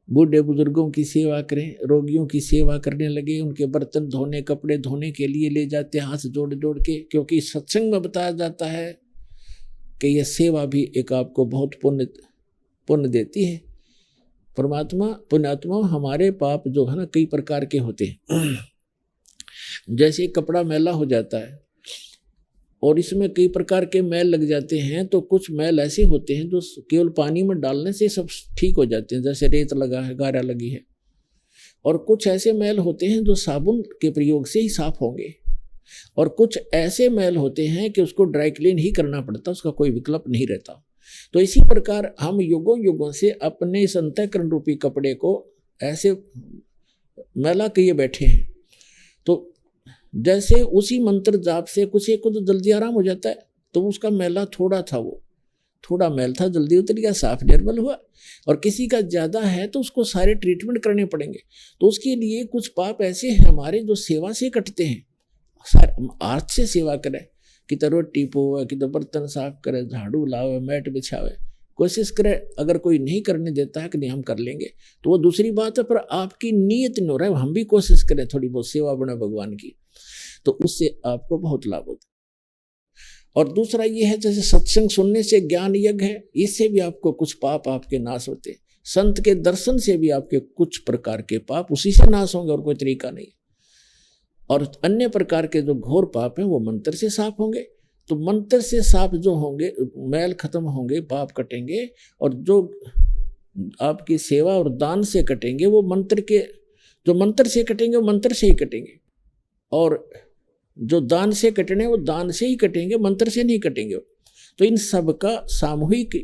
B: बूढ़े बुजुर्गों की सेवा करें, रोगियों की सेवा करने लगे। उनके बर्तन धोने, कपड़े धोने के लिए ले जाते हाथ जोड़ जोड़ के, क्योंकि सत्संग में बताया जाता है कि यह सेवा भी एक आपको बहुत पुण्य देती है। परमात्मा पुण्यात्मा, हमारे पाप जो है ना कई प्रकार के होते हैं। जैसे कपड़ा मैला हो जाता है, और इसमें कई प्रकार के मैल लग जाते हैं। तो कुछ मैल ऐसे होते हैं जो केवल पानी में डालने से सब ठीक हो जाते हैं, जैसे रेत लगा है, गारा लगी है। और कुछ ऐसे मैल होते हैं जो साबुन के प्रयोग से ही साफ होंगे। और कुछ ऐसे मैल होते हैं कि उसको ड्राई क्लीन ही करना पड़ता, उसका कोई विकल्प नहीं रहता। तो इसी प्रकार हम युगों युगों से अपने इस अंतःकरण रूपी कपड़े को ऐसे मैला किए बैठे हैं। तो जैसे उसी मंत्र जाप से कुछ एक को तो जल्दी आराम हो जाता है, तो उसका मैला थोड़ा था, वो थोड़ा मैल था, जल्दी उतर गया, साफ निर्मल हुआ। और किसी का ज़्यादा है तो उसको सारे ट्रीटमेंट करने पड़ेंगे। तो उसके लिए कुछ पाप ऐसे हैं हमारे जो सेवा से कटते हैं। सारे आर्थ से सेवा करें, कि तो रोटी पोवे, कि तो बर्तन साफ करे, झाड़ू लावे, मैट बिछावे, कोशिश करे। अगर कोई नहीं करने देता है कि नहीं हम कर लेंगे तो वो दूसरी बात है, पर आपकी नीयत नहीं हो रहा है, हम भी कोशिश करें थोड़ी बहुत सेवा बने भगवान की, तो उससे आपको बहुत लाभ होता है। और दूसरा ये है, जैसे सत्संग सुनने से ज्ञान यज्ञ है, इससे भी आपको कुछ पाप आपके नाश होते। संत के दर्शन से भी आपके कुछ प्रकार के पाप उसी से नाश होंगे, और कोई तरीका नहीं। और अन्य प्रकार के जो घोर पाप हैं वो मंत्र से साफ होंगे। तो मंत्र से साफ जो होंगे, मैल खत्म होंगे, पाप कटेंगे। और जो आपकी सेवा और दान से कटेंगे, वो मंत्र के, जो मंत्र से कटेंगे वो मंत्र से ही कटेंगे। और जो दान से कटने वो दान से ही कटेंगे, मंत्र से नहीं कटेंगे। तो इन सब का सामूहिक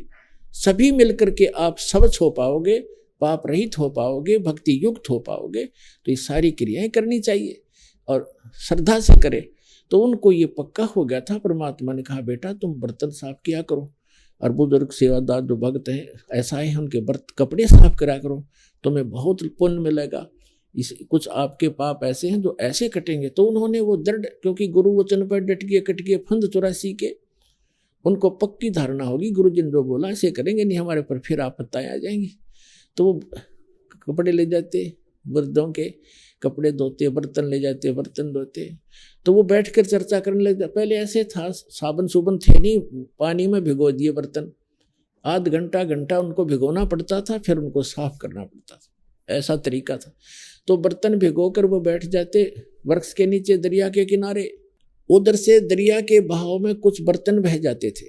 B: सभी मिलकर के आप सबच हो पाओगे, पाप रहित हो पाओगे, भक्ति युक्त हो पाओगे। तो ये सारी क्रियाएं करनी चाहिए और श्रद्धा से करें। तो उनको ये पक्का हो गया था। परमात्मा ने कहा बेटा तुम बर्तन साफ किया करो, और बुजुर्ग सेवादार जो भक्त हैं ऐसा है, उनके कपड़े साफ करा करो, तुम्हें बहुत पुण्य मिलेगा। इस कुछ आपके पाप ऐसे हैं जो ऐसे कटेंगे। तो उन्होंने वो दृढ़, क्योंकि गुरु वचन पर डट गए, कट गए फंद 84 के, उनको पक्की धारणा होगी गुरु जी ने जो बोला ऐसे करेंगे, नहीं हमारे पर फिर आपत्तियां आ जाएंगी। तो वो कपड़े ले जाते, वृद्धों के कपड़े धोते, बर्तन ले जाते, बर्तन धोते। तो वो बैठकर चर्चा करने लगे। पहले ऐसे था, साबुन सुबन थे नहीं, पानी में भिगो दिए बर्तन, आध घंटा घंटा उनको भिगोना पड़ता था, फिर उनको साफ करना पड़ता था, ऐसा तरीका था। तो बर्तन भिगो कर वो बैठ जाते वृक्ष के नीचे दरिया के किनारे। उधर से दरिया के बहाव में कुछ बर्तन बह जाते थे,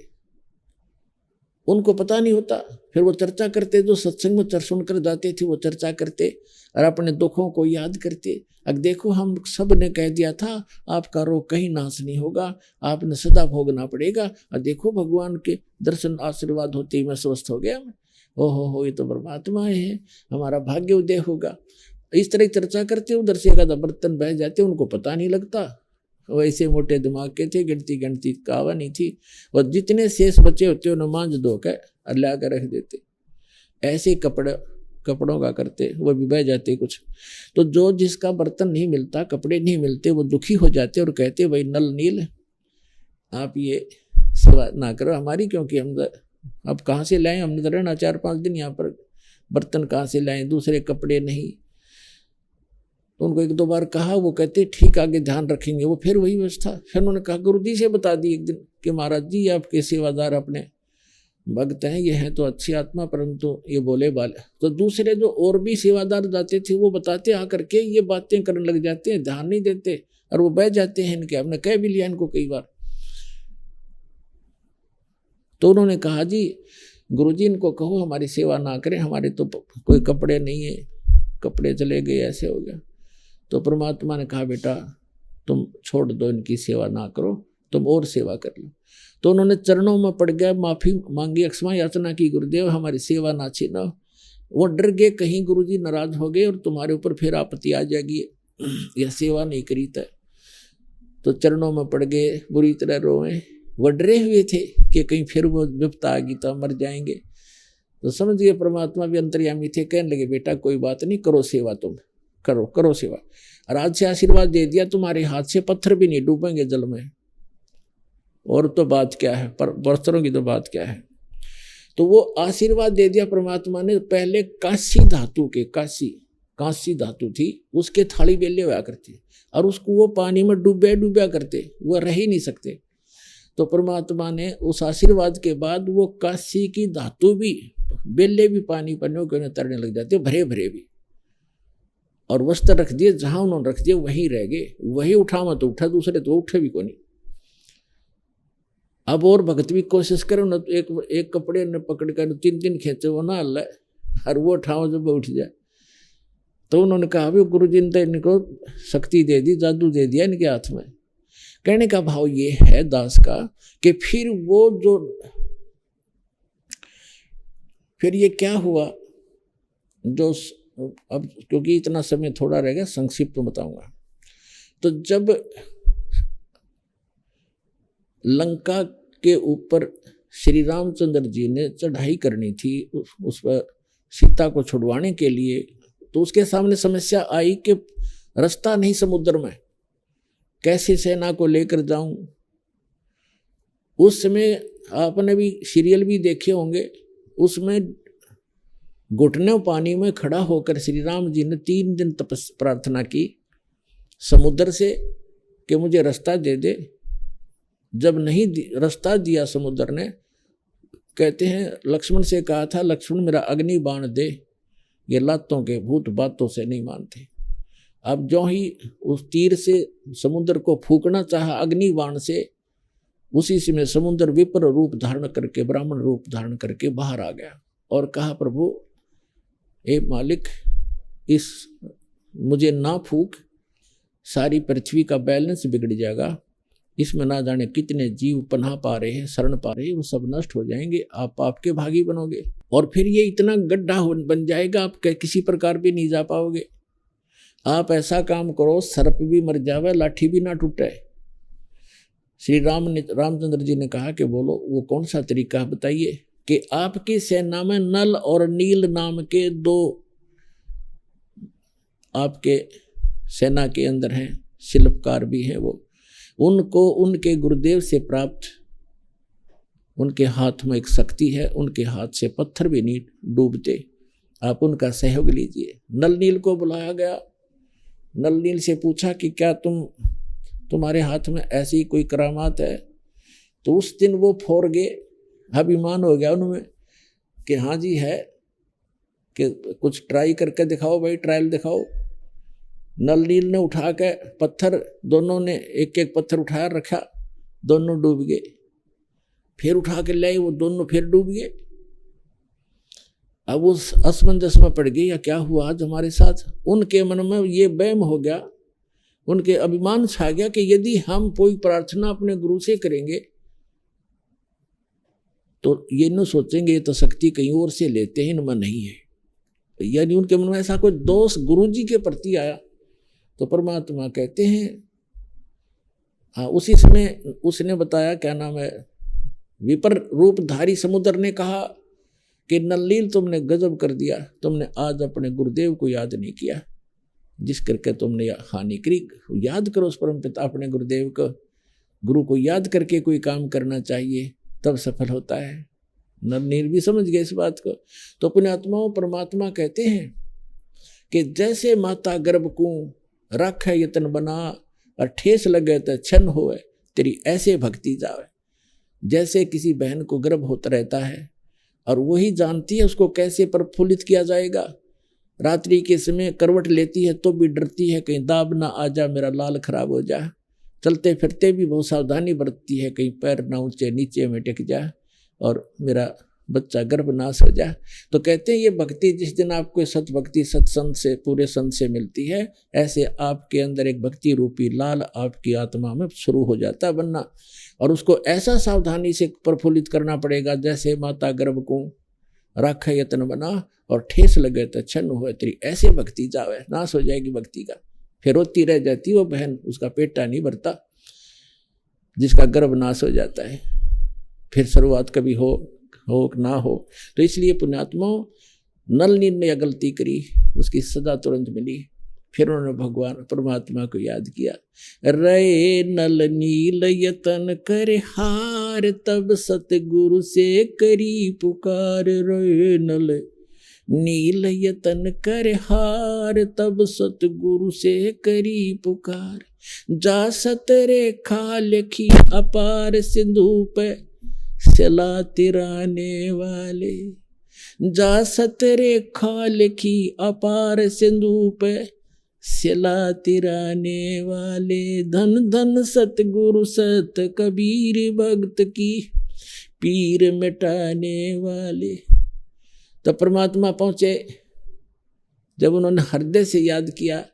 B: उनको पता नहीं होता। फिर वो चर्चा करते, जो सत्संग में सुनकर जाते थे वो चर्चा करते और अपने दुखों को याद करते। अब देखो हम सब ने कह दिया था आपका रोग कहीं नाश नहीं होगा, आपने सदा भोगना पड़ेगा, और देखो भगवान के दर्शन आशीर्वाद होते ही मैं स्वस्थ हो गया। हो ये तो परमात्मा है, हमारा भाग्य उदय होगा। इस तरह चर्चा करते, उधर से एक बर्तन बह जाते, उनको पता नहीं लगता। वैसे मोटे दिमाग के थे, गिनती कावा नहीं थी। और जितने शेष बचे होते उन्हें मांझ धो कर ला कर रख देते। ऐसे कपड़ों का करते, वो भी बह जाते कुछ। तो जो जिसका बर्तन नहीं मिलता, कपड़े नहीं मिलते, वो दुखी हो जाते और कहते भाई नल नील आप ये सेवा ना करो हमारी, क्योंकि हम अब कहाँ से लाएं, हमने तो रहना 4-5 दिन यहाँ पर, बर्तन कहाँ से लाएं, दूसरे कपड़े नहीं। तो उनको 1-2 बार कहा, वो कहते ठीक आगे ध्यान रखेंगे। वो फिर वही व्यवस्था। फिर उन्होंने कहा गुरु जी से बता दी एक दिन कि महाराज जी आपके सेवादार अपने भक्त हैं, ये हैं तो अच्छी आत्मा, परंतु ये बोले बाले। तो दूसरे जो और भी सेवादार जाते थे वो बताते आकर के, ये बातें करने लग जाते हैं, ध्यान नहीं देते और वो बह जाते हैं इनके। हमने कह भी लिया इनको कई बार। तो उन्होंने कहा जी गुरुजी इनको कहो हमारी सेवा ना करें, हमारे तो कोई कपड़े नहीं है, कपड़े चले गए, ऐसे हो गया। तो परमात्मा ने कहा बेटा तुम छोड़ दो, इनकी सेवा ना करो, तुम और सेवा कर लो। तो उन्होंने चरणों में पड़ गया, माफी मांगी, क्षमा याचना की, गुरुदेव हमारी सेवा ना छीनो। वो डर गए कहीं गुरुजी नाराज हो गए और तुम्हारे ऊपर फिर आपत्ति आ जाएगी, यह सेवा नहीं करी था। तो चरणों में पड़ गए, बुरी तरह रोए, वो डरे हुए थे कि कहीं फिर वो विपता आ गई तो मर जाएंगे। तो समझ गए परमात्मा भी अंतर्यामी थे, कहने लगे बेटा कोई बात नहीं, करो सेवा, तुम करो सेवा। और आज से आशीर्वाद दे दिया, तुम्हारे हाथ से पत्थर भी नहीं डूबेंगे जल में। और तो बात क्या है, पर बर्तनों की तो बात क्या है। तो वो आशीर्वाद दे दिया परमात्मा ने। पहले कांसी धातु के, कांसी धातु थी, उसके थाली बेले हुआ करती और उसको वो पानी में डूबा करते, वो रह ही नहीं सकते। तो परमात्मा ने उस आशीर्वाद के बाद वो कांसी की धातु भी, बेले भी पानी पर तैरने लग जाते, भरे भरे भी। और वस्त्र रख दिए, जहां उन्होंने रख दिए वहीं रह गए। वही उठा मत उठा, दूसरे तो उठे भी को नहीं। अब और भगत भी कोशिश करो ना, तो एक कपड़े ने पकड़ कर 3 खेचे वो ना हल्ला और वो ठाव जब उठ जाए। तो उन्होंने कहा भी गुरु जी ने इनको शक्ति दे दी, जादू दे दिया इनके हाथ में। कहने का भाव ये है दास का कि फिर वो जो फिर ये क्या हुआ, जो अब क्योंकि इतना समय थोड़ा रह गया, संक्षिप्त तो बताऊंगा। तो जब लंका के ऊपर श्री रामचंद्र जी ने चढ़ाई करनी थी उस पर सीता को छुड़वाने के लिए, तो उसके सामने समस्या आई कि रास्ता नहीं समुद्र में, कैसे सेना को लेकर जाऊं। उस समय आपने भी सीरियल भी देखे होंगे, उसमें घुटनों पानी में खड़ा होकर श्री राम जी ने 3 दिन प्रार्थना की समुद्र से कि मुझे रास्ता दे दे। जब नहीं रास्ता दिया समुद्र ने, कहते हैं लक्ष्मण से कहा था, लक्ष्मण मेरा अग्नि बाण दे, ये लातों के भूत बातों से नहीं मानते। अब जो ही उस तीर से समुद्र को फूकना चाहा अग्नि बाण से, उसी समय समुद्र विपर रूप धारण करके, ब्राह्मण रूप धारण करके बाहर आ गया और कहा प्रभु ए मालिक, इस मुझे ना फूक, सारी पृथ्वी का बैलेंस बिगड़ जाएगा, इसमें ना जाने कितने जीव पनाह पा रहे हैं, शरण पा रहे हैं, वो सब नष्ट हो जाएंगे, आप आपके भागी बनोगे और फिर ये इतना गड्ढा बन जाएगा, आप किसी प्रकार भी नहीं जा पाओगे। आप ऐसा काम करो, सर्प भी मर जावे, लाठी भी ना टूटे। श्री रामचंद्र जी ने कहा कि बोलो वो कौन सा तरीका बताइए। कि आपकी सेना में नल और नील नाम के 2 आपके सेना के अंदर हैं, शिल्पकार भी हैं वो, उनको उनके गुरुदेव से प्राप्त, उनके हाथ में एक शक्ति है, उनके हाथ से पत्थर भी नहीं डूबते, आप उनका सहयोग लीजिए। नल नील को बुलाया गया, नल नील से पूछा कि क्या तुम्हारे हाथ में ऐसी कोई करामात है। तो उस दिन वो फोर गए, अभिमान हो गया उनमें कि हाँ जी है, कि कुछ ट्राई करके दिखाओ भाई, ट्रायल दिखाओ। नल नील ने उठा के पत्थर, दोनों ने एक एक पत्थर उठाया रखा, दोनों डूब गए। फिर उठा के लाए, वो दोनों फिर डूब गए। अब उस असमंजस में पड़ गई, या क्या हुआ आज हमारे साथ। उनके मन में ये वहम हो गया, उनके अभिमान छा गया कि यदि हम कोई प्रार्थना अपने गुरु से करेंगे तो ये न सोचेंगे ये तो शक्ति कहीं और से लेते हैं, इनमें नहीं है। यानी उनके मन में ऐसा कोई दोष गुरु जी के प्रति आया। तो परमात्मा कहते हैं उसी समय उसने बताया, क्या नाम है, विपर रूपधारी समुद्र ने कहा कि नलनील तुमने गजब कर दिया, तुमने आज अपने गुरुदेव को याद नहीं किया, जिस करके तुमने हानि करी। याद करो उस परम पिता अपने गुरुदेव को, गुरु को याद करके कोई काम करना चाहिए, तब सफल होता है। नलनील भी समझ गए इस बात को। तो पुण्यात्माओं, परमात्मा कहते हैं कि जैसे माता गर्भ को रखे यतन बना, और ठेस लगे तो छन होए, तेरी ऐसे भक्ति जावे। जैसे किसी बहन को गर्भ होता रहता है और वही जानती है उसको कैसे प्रफुल्लित किया जाएगा। रात्रि के समय करवट लेती है तो भी डरती है कहीं दाब ना आ जा, मेरा लाल खराब हो जा। चलते फिरते भी बहुत सावधानी बरतती है, कहीं पैर ना ऊंचे नीचे में टिक जाए और मेरा बच्चा गर्भनाश हो जाए। तो कहते हैं ये भक्ति जिस दिन आपको सत भक्ति सत्संग से, पूरे संत से मिलती है, ऐसे आपके अंदर एक भक्ति रूपी लाल आपकी आत्मा में शुरू हो जाता है बनना। और उसको ऐसा सावधानी से प्रफुल्लित करना पड़ेगा, जैसे माता गर्भ को राखे यतन बना और ठेस लगे तो छन्न हुए, तेरी ऐसे भक्ति जावे। नाश हो जाएगी भक्ति का, फिर रोती रह जाती वो बहन, उसका पेटा नहीं भरता, जिसका गर्भ नाश हो जाता है, फिर शुरुआत कभी हो ना हो। तो इसलिए पुण्यात्माओं, नलनील ने यह गलती करी, उसकी सजा तुरंत मिली। फिर उन्होंने भगवान परमात्मा को याद किया। रे नल नील यतन कर हार, तब सतगुरु से करी पुकार। रे नल नील यतन कर हार, तब सतगुरु से करी पुकार। जा सतरेखा लिखी अपार, सिंधु पे सला तिराने वाले। जा सतरेखा लिखी अपार, सिंधु पे सिला तिराने वाले, धन धन सतगुरु सत कबीर भक्त की पीर मिटाने वाले। तो परमात्मा पहुंचे जब उन्होंने हृदय से याद किया।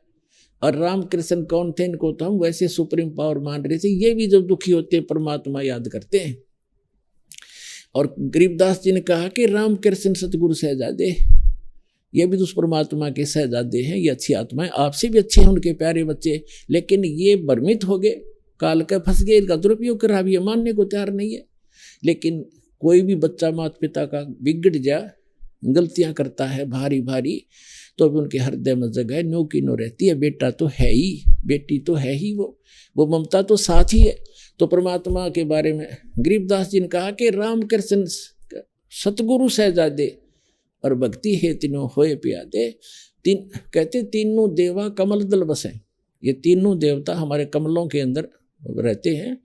B: और रामकृष्ण कौन थे, इनको तो हम वैसे सुप्रीम पावर मान रहे थे, ये भी जब दुखी होते परमात्मा याद करते हैं। और गरीबदास जी ने कहा कि रामकृष्ण सतगुरु सहजादे, ये भी तो उस परमात्मा के सहजादे हैं, ये अच्छी आत्माएं, आपसे भी अच्छे हैं उनके प्यारे बच्चे, लेकिन ये भ्रमित हो गए, काल का फंस गए, इनका दुरुपयोग कर रहा, ये मानने को तैयार नहीं है। लेकिन कोई भी बच्चा माता पिता का बिगड़ जा, गलतियां करता है भारी भारी, तो भी उनके हृदय में जगह नो की नो रहती है। बेटा तो है ही, बेटी तो है ही, वो ममता तो साथ ही है। तो परमात्मा के बारे में गरीबदास जी ने कहा कि रामकृष्ण सतगुरु सहजादे और भक्ति है तीनों होए प्यादे। कहते तीनों देवा कमल दल बसे, ये तीनों देवता हमारे कमलों के अंदर रहते हैं।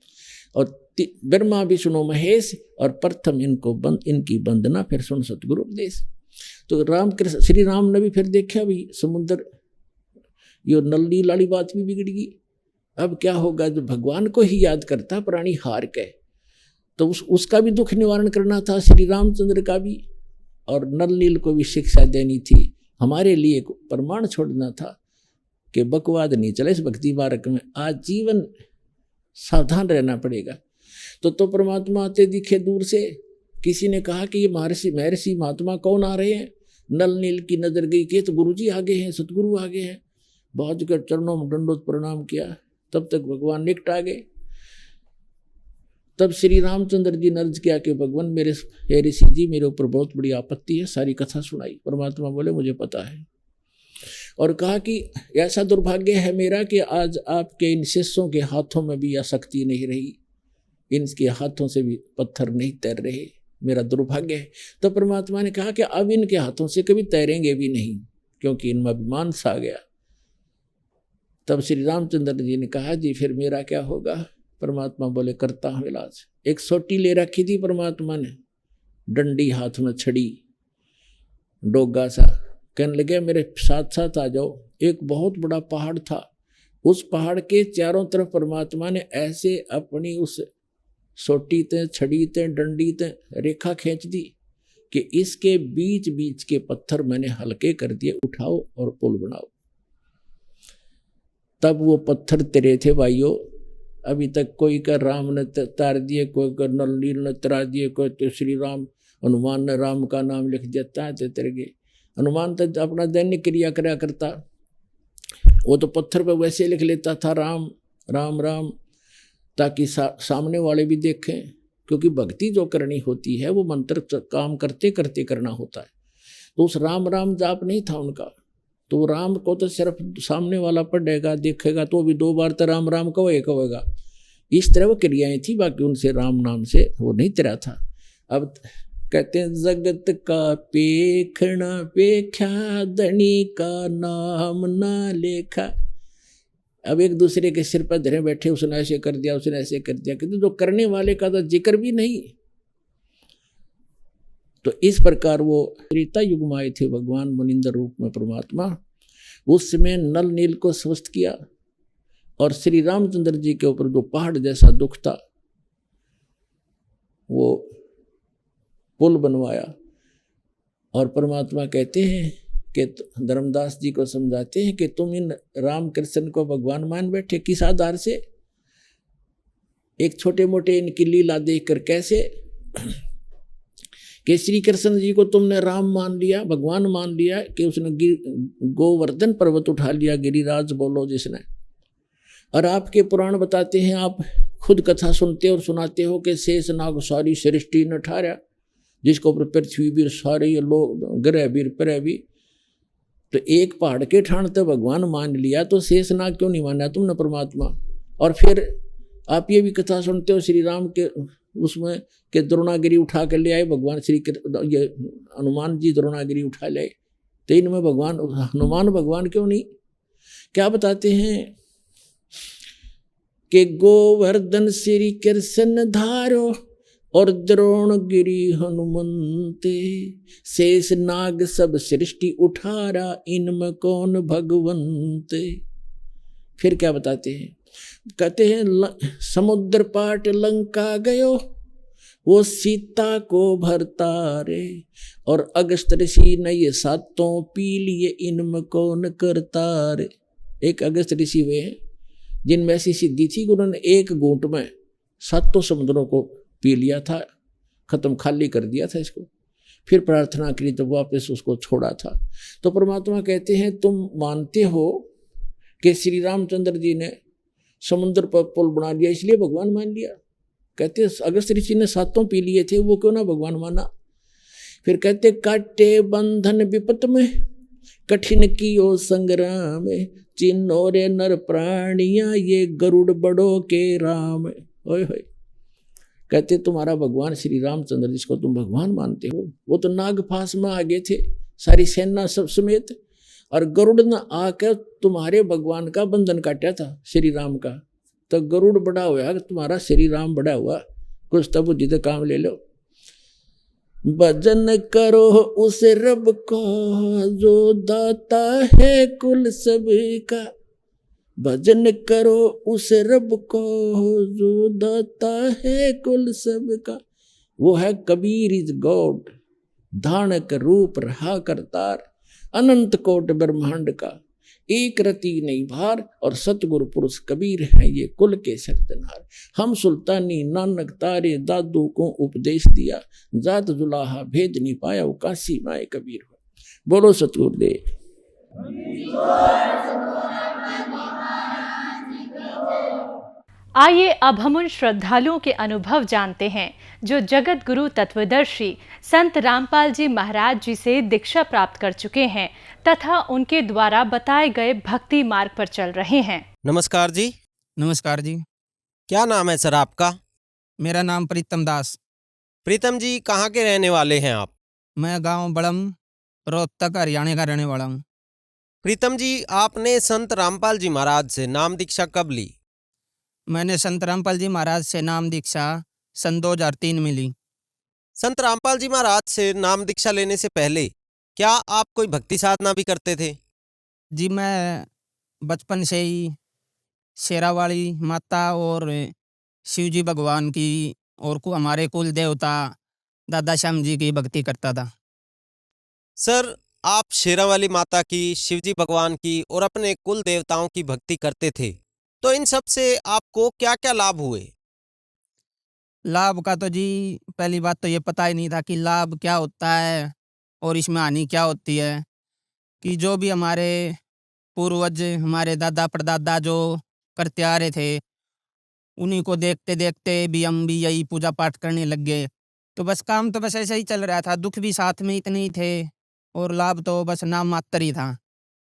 B: और ब्रह्मा विष्णु महेश, और प्रथम इनकी वंदना, फिर सुन सतगुरु उपदेश। तो रामकृष्ण श्री राम ने भी फिर देखा भी समुद्र, यो नली लाली बात भी बिगड़ गई। अब क्या होगा, जो भगवान को ही याद करता प्राणी हार के, तो उसका भी दुख निवारण करना था श्री रामचंद्र का भी, और नल नील को भी शिक्षा देनी थी, हमारे लिए प्रमाण छोड़ना था कि बकवाद नहीं चले इस भक्ति मार्ग में, आजीवन सावधान रहना पड़ेगा। तो परमात्मा आते दिखे दूर से। किसी ने कहा कि ये महर्षि महात्मा कौन आ रहे हैं, नल नील की नजर गई कि तो गुरुजी आगे हैं, सतगुरु आगे हैं। बहुत कर चरणों में दंडोत प्रणाम किया, तब तक भगवान निकट आ गए। तब श्री रामचंद्र जी ने अर्ज किया कि भगवान मेरे ऋषि जी, मेरे ऊपर बहुत बड़ी आपत्ति है। सारी कथा सुनाई। परमात्मा बोले मुझे पता है, और कहा कि ऐसा दुर्भाग्य है मेरा कि आज आपके इन शिष्यों के हाथों में भी यह शक्ति नहीं रही, इनके हाथों से भी पत्थर नहीं तैर रहे, मेरा दुर्भाग्य है। तो परमात्मा ने कहा कि अब इनके हाथों से कभी तैरेंगे भी नहीं, क्योंकि इनमें अभिमान सा गया। तब श्री रामचंद्र जी ने कहा जी फिर मेरा क्या होगा। परमात्मा बोले करता हूं इलाज। एक सोटी ले रखी थी परमात्मा ने, डंडी हाथ में छड़ी, डोगा सा, कहने लगे मेरे साथ साथ आ जाओ। एक बहुत बड़ा पहाड़ था, उस पहाड़ के चारों तरफ परमात्मा ने ऐसे अपनी उस सोटी ते, छड़ी ते, डंडी ते रेखा खींच दी कि इसके बीच बीच के पत्थर मैंने हल्के कर दिए, उठाओ और पुल बनाओ। तब वो पत्थर तेरे थे भाइयों। अभी तक कोई का राम ने तार दिए, कोई का नल नील ने तरा दिए, कोई तो श्री राम हनुमान ने राम का नाम लिख दिया, तेरे गए। हनुमान तो अपना दैनिक क्रिया करा करता, वो तो पत्थर पे वैसे लिख लेता था राम राम राम, ताकि सामने वाले भी देखें। क्योंकि भक्ति जो करनी होती है वो मंत्र काम करते करते करना होता है। तो उस राम राम जाप नहीं था उनका, तो राम को तो सिर्फ सामने वाला पढ़ेगा देखेगा तो भी 2 बार तो राम राम कहेगा। इस तरह वो क्रियाएं थी, बाकी उनसे राम नाम से वो नहीं तेरा था। अब कहते हैं जगत का पेखना पेख्या, धनी का नाम ना लेखा। अब एक दूसरे के सिर पर धरे बैठे, उसने ऐसे कर दिया, उसने ऐसे कर दिया, किंतु जो करने वाले का तो जिक्र भी नहीं। तो इस प्रकार वो त्रेता युग में आए थे भगवान मुनिंदर रूप में परमात्मा। उस समय नल नील को स्वस्थ किया और श्री रामचंद्र जी के ऊपर जो पहाड़ जैसा दुख था वो पुल बनवाया। और परमात्मा कहते हैं कि धर्मदास जी को समझाते हैं कि तुम इन रामकृष्ण को भगवान मान बैठे, किस आधार से? एक छोटे मोटे इनकी लीला देखकर। कैसे कि श्री कृष्ण जी को तुमने राम मान लिया, भगवान मान लिया, कि उसने गोवर्धन पर्वत उठा लिया, गिरिराज बोलो जिसने। और आपके पुराण बताते हैं, आप खुद कथा सुनते और सुनाते हो कि शेष नाग सारी सृष्टि न ठारा, जिसको ऊपर पृथ्वी भी सारे लोग ग्रह भी प्रह भी। तो एक पहाड़ के ठाण तो भगवान मान लिया, तो शेष नाग क्यों नहीं माना तुमने परमात्मा? और फिर आप ये भी कथा सुनते हो श्री राम के उसमें कि द्रोणागिरी उठा कर ले आए भगवान ये हनुमान जी द्रोणागिरी उठा ले। तो इनमें भगवान हनुमान भगवान क्यों नहीं? क्या बताते हैं कि गोवर्धन श्री कृष्ण धारो, और द्रोणगिरि हनुमंते, शेष नाग सब सृष्टि उठारा, इनमें कौन भगवंते। फिर क्या बताते हैं, कहते हैं समुद्र पाट लंका गयो, वो सीता को भरता रे, और अगस्त ऋषि ने ये सातों पी लिए, इनमें कौन करता रे। एक अगस्त ऋषि वे हैं जिनमें ऐसी सिद्धि थी कि उन्होंने एक घूंट में सातों समुद्रों को पी लिया था, खत्म खाली कर दिया था इसको, फिर प्रार्थना करी तो वापस उसको छोड़ा था। तो परमात्मा कहते हैं तुम मानते हो कि श्री रामचंद्र जी ने समुद्र पर पुल बना लिया इसलिए भगवान मान लिया। कहते अगस्त ऋषि ने सातों पी लिए थे, वो क्यों ना भगवान माना। फिर कहते काटे बंधन विपत में, कठिन कियो संग्राम, चिन्हो रे नर प्राणिया, ये गरुड़ बड़ो के राम। ओए होए, कहते तुम्हारा भगवान श्री रामचंद्र जिसको तुम भगवान मानते हो, वो तो नागपाश में आ गए थे सारी सेना सब समेत, और गरुड़ ने आकर तुम्हारे भगवान का बंधन काटा था श्री राम का। तो गरुड़ बड़ा हुआ, तुम्हारा श्री राम बड़ा हुआ, कुछ तब बुद्धि तो काम ले लो। भजन करो उस रब को जो दाता है कुल सबका, भजन करो उस रब को जो दाता है कुल सबका। वो है कबीर इज गॉड, धानक रूप रहा करतार, अनंत कोट ब्रह्मांड का, एक रति नहीं भार, और सतगुरु पुरुष कबीर है ये कुल के सरजनहार। हम सुल्तानी नानक तारे दादू को उपदेश दिया, जात जुलाहा भेद नहीं पाया, वो काशी माए कबीर हो। बोलो सतगुरुदेव।
C: आइए अब हम उन श्रद्धालुओं के अनुभव जानते हैं जो जगत गुरु तत्वदर्शी संत रामपाल जी महाराज जी से दीक्षा प्राप्त कर चुके हैं तथा उनके द्वारा बताए गए भक्ति मार्ग पर चल रहे हैं।
D: नमस्कार जी।
E: नमस्कार जी।
D: क्या नाम है सर आपका?
E: मेरा नाम प्रीतम दास।
D: प्रीतम जी, कहाँ के रहने वाले हैं आप?
E: मैं गांव बड़म, रोहतक, हरियाणा का रहने वाला हूँ।
D: प्रीतम जी, आपने संत रामपाल जी महाराज से नाम दीक्षा कब ली?
E: मैंने संत रामपाल जी महाराज से नाम दीक्षा सन 2003 में ली।
D: संत रामपाल जी महाराज से नाम दीक्षा लेने से पहले क्या आप कोई भक्ति साधना भी करते थे?
E: जी, मैं बचपन से ही शेरावाली माता और शिव जी भगवान की और हमारे कुल देवता दादा श्याम जी की भक्ति करता था।
D: सर, आप शेरावाली माता की, शिवजी भगवान की और अपने कुल देवताओं की भक्ति करते थे, तो इन सब से आपको क्या क्या लाभ हुए?
E: लाभ का तो जी पहली बात तो ये पता ही नहीं था कि लाभ क्या होता है और इसमें हानि क्या होती है। कि जो भी हमारे पूर्वज, हमारे दादा परदादा जो करते आ रहे थे, उन्हीं को देखते देखते भी हम भी यही पूजा पाठ करने लग गए। तो बस काम तो बस ऐसे ही चल रहा था, दुख भी साथ में इतने ही थे और लाभ तो बस नाम मात्र ही था।